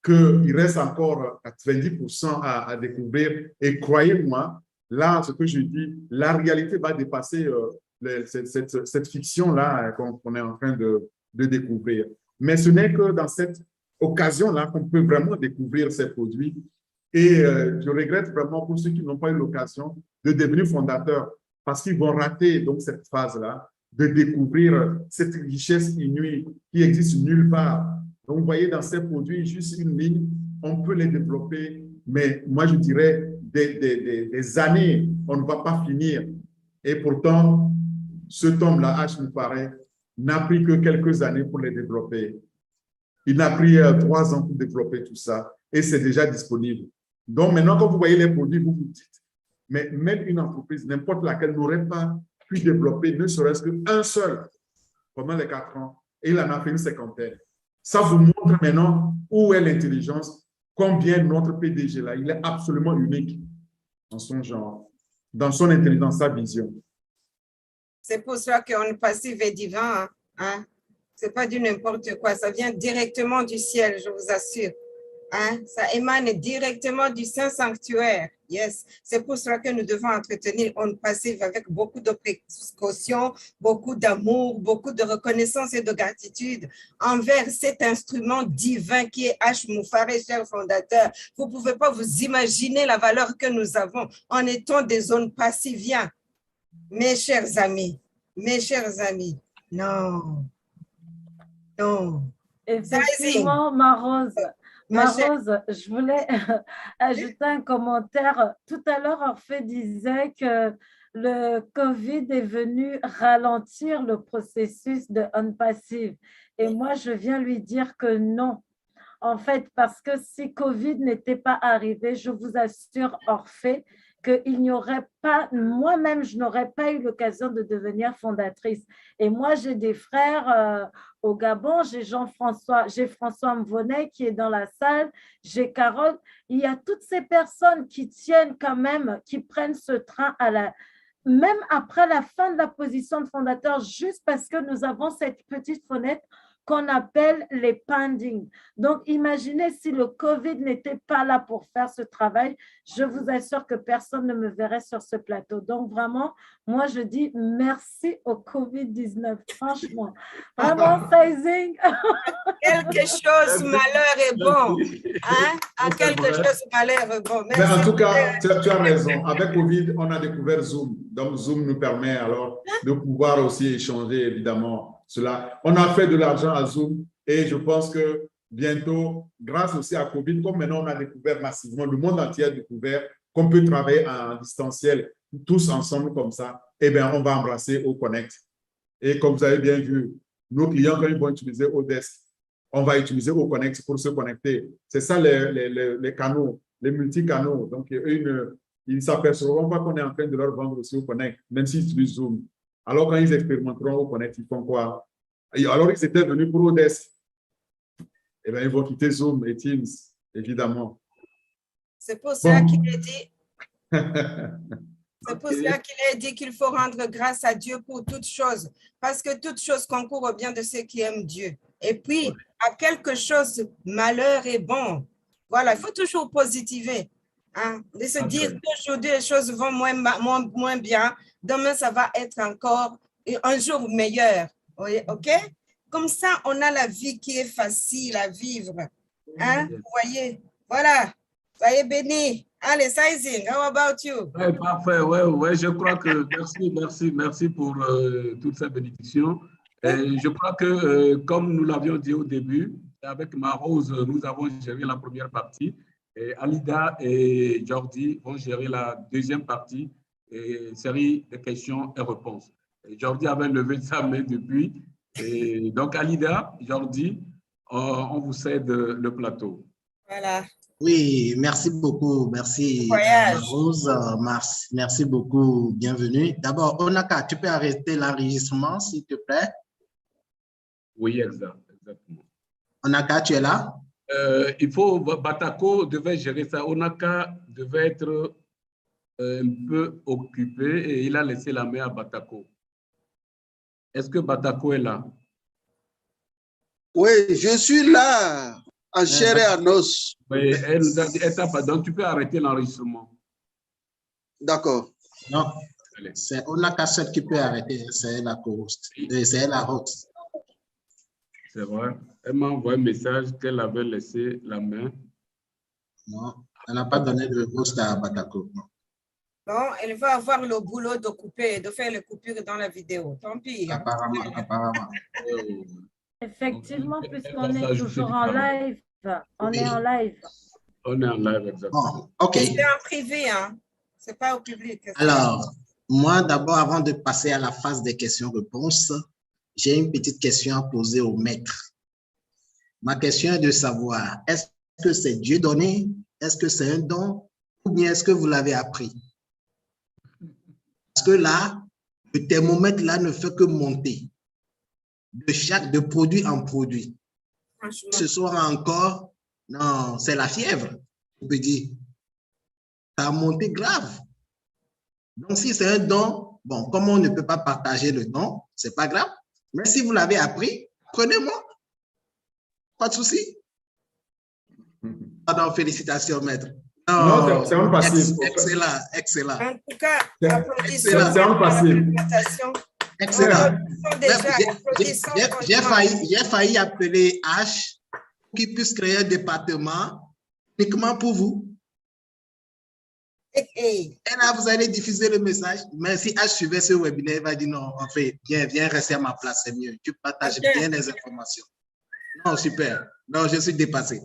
qu'il reste encore 90% à découvrir. Et croyez-moi, là, ce que je dis, la réalité va dépasser cette fiction-là qu'on est en train de découvrir. Mais ce n'est que dans cette occasion-là qu'on peut vraiment découvrir ces produits. Et je regrette vraiment pour ceux qui n'ont pas eu l'occasion de devenir fondateurs parce qu'ils vont rater donc cette phase-là de découvrir cette richesse inouïe qui existe nulle part. Donc, vous voyez, dans ces produits, juste une ligne, on peut les développer, mais moi, je dirais des années, on ne va pas finir. Et pourtant, ce tome-là, H. Moufaré, n'a pris que quelques années pour les développer. Il n'a pris 3 ans pour développer tout ça et c'est déjà disponible. Donc, maintenant, quand vous voyez les produits, vous vous dites, mais même une entreprise, n'importe laquelle, n'aurait pas pu développer ne serait-ce qu'un seul pendant les 4 ans et il en a fait une cinquantaine. Ça vous montre maintenant où est l'intelligence, combien notre PDG là, il est absolument unique dans son genre, dans son intelligence, sa vision. C'est pour ça qu'on passive est divin. Hein? Ce n'est pas du n'importe quoi. Ça vient directement du ciel, je vous assure. Hein? Ça émane directement du Saint-Sanctuaire. Yes. C'est pour cela que nous devons entretenir On Passive avec beaucoup de précautions, beaucoup d'amour, beaucoup de reconnaissance et de gratitude envers cet instrument divin qui est H. Moufaré, cher fondateur. Vous ne pouvez pas vous imaginer la valeur que nous avons en étant des On Passiviens. Mes chers amis, non, non. Effectivement, Marose, je voulais ajouter un commentaire. Tout à l'heure, Orphée disait que le COVID est venu ralentir le processus de On Passive. Et moi, je viens lui dire que non. En fait, parce que si COVID n'était pas arrivé, je vous assure, Orphée, qu'il n'y aurait pas, moi-même, je n'aurais pas eu l'occasion de devenir fondatrice. Et moi, j'ai des frères au Gabon, j'ai François Mvonet qui est dans la salle, j'ai Carole. Il y a toutes ces personnes qui tiennent quand même, qui prennent ce train même après la fin de la position de fondateur, juste parce que nous avons cette petite fenêtre qu'on appelle les pending. Donc, imaginez si le COVID n'était pas là pour faire ce travail, je vous assure que personne ne me verrait sur ce plateau. Donc, vraiment, moi, je dis merci au COVID-19, franchement. Vraiment, sizing. Quelque chose, malheur est bon. Hein? À quelque chose, malheur est bon. Mais en tout cas, tu as raison. Avec COVID, on a découvert Zoom. Donc, Zoom nous permet alors de pouvoir aussi échanger, évidemment. Cela. On a fait de l'argent à Zoom et je pense que bientôt, grâce aussi à COVID, comme maintenant on a découvert massivement, le monde entier a découvert qu'on peut travailler en distanciel tous ensemble comme ça, eh bien, on va embrasser Oconnect. Et comme vous avez bien vu, nos clients, quand ils vont utiliser Odesk, on va utiliser Oconnect pour se connecter. C'est ça les canaux, les multicanaux. Donc, ils ne s'apercevront pas qu'on est en train de leur vendre aussi Oconnect, même s'ils utilisent Zoom. Alors, quand ils expérimenteront Oconnect, ils font quoi? Alors, ils étaient venus pour Odesk. Eh bien, ils vont quitter Zoom et Teams, évidemment. C'est pour ça qu'il est dit. C'est pour cela qu'il est dit qu'il faut rendre grâce à Dieu pour toutes choses, parce que toutes choses concourent au bien de ceux qui aiment Dieu. Et puis, à quelque chose, malheur est bon. Voilà, il faut toujours positiver. Hein? De se dire qu'aujourd'hui, les choses vont moins bien. Demain, ça va être encore un jour meilleur. OK? Comme ça, on a la vie qui est facile à vivre. Hein? Vous voyez? Voilà. Soyez bénis. Allez, Sizing, how about you? Ouais, parfait. Ouais, je crois que merci pour toutes ces bénédictions. Et je crois que, comme nous l'avions dit au début, avec Marose, nous avons géré la première partie. Et Alida et Jordi vont gérer la deuxième partie, et série de questions et réponses. Et Jordi avait levé sa main depuis. Et donc, Alida, Jordi, on vous cède le plateau. Voilà. Oui, merci beaucoup. Merci, Rose. Merci beaucoup. Bienvenue. D'abord, Onaka, tu peux arrêter l'enregistrement, s'il te plaît? Oui, exactement. Onaka, tu es là? Il faut, Batako devait gérer ça. Onaka devait être un peu occupé et il a laissé la main à Batako. Est-ce que Batako est là? Oui, je suis là, en chair et en os. Oui, elle nous a dit, donc tu peux arrêter l'enregistrement. D'accord. Non, c'est Onaka seul qui peut arrêter, c'est la co-host. C'est la host. C'est vrai. Elle m'a envoyé un message qu'elle avait laissé la main. Non, elle n'a pas donné de host à Batako. Non. Non, elle va avoir le boulot de couper, de faire les coupures dans la vidéo. Tant pis. Apparemment. Effectivement, puisqu'on est toujours en live. On est en live. On est en live, exactement. Oh, OK. C'est en privé, hein. C'est pas au public. Alors, moi, d'abord, avant de passer à la phase des questions-réponses, j'ai une petite question à poser au maître. Ma question est de savoir, est-ce que c'est Dieu donné? Est-ce que c'est un don? Ou bien est-ce que vous l'avez appris? Parce que là, le thermomètre là ne fait que monter de produit en produit. Ce soir encore, non, c'est la fièvre, on peut dire. Ça a monté grave. Donc, si c'est un don, bon, comme on ne peut pas partager le don, c'est pas grave. Mais si vous l'avez appris, prenez-moi. Pas de souci. Pardon, félicitations, maître. Non, c'est un passif. Excellent. En tout cas, c'est un passif. Excellent. J'ai failli appeler H pour qu'il puisse créer un département uniquement pour vous. Et là, vous allez diffuser le message. Mais si H suivait ce webinaire, il va dire non, en fait, viens rester à ma place, c'est mieux. Tu partages bien les informations. Non, super. Non, je suis dépassé.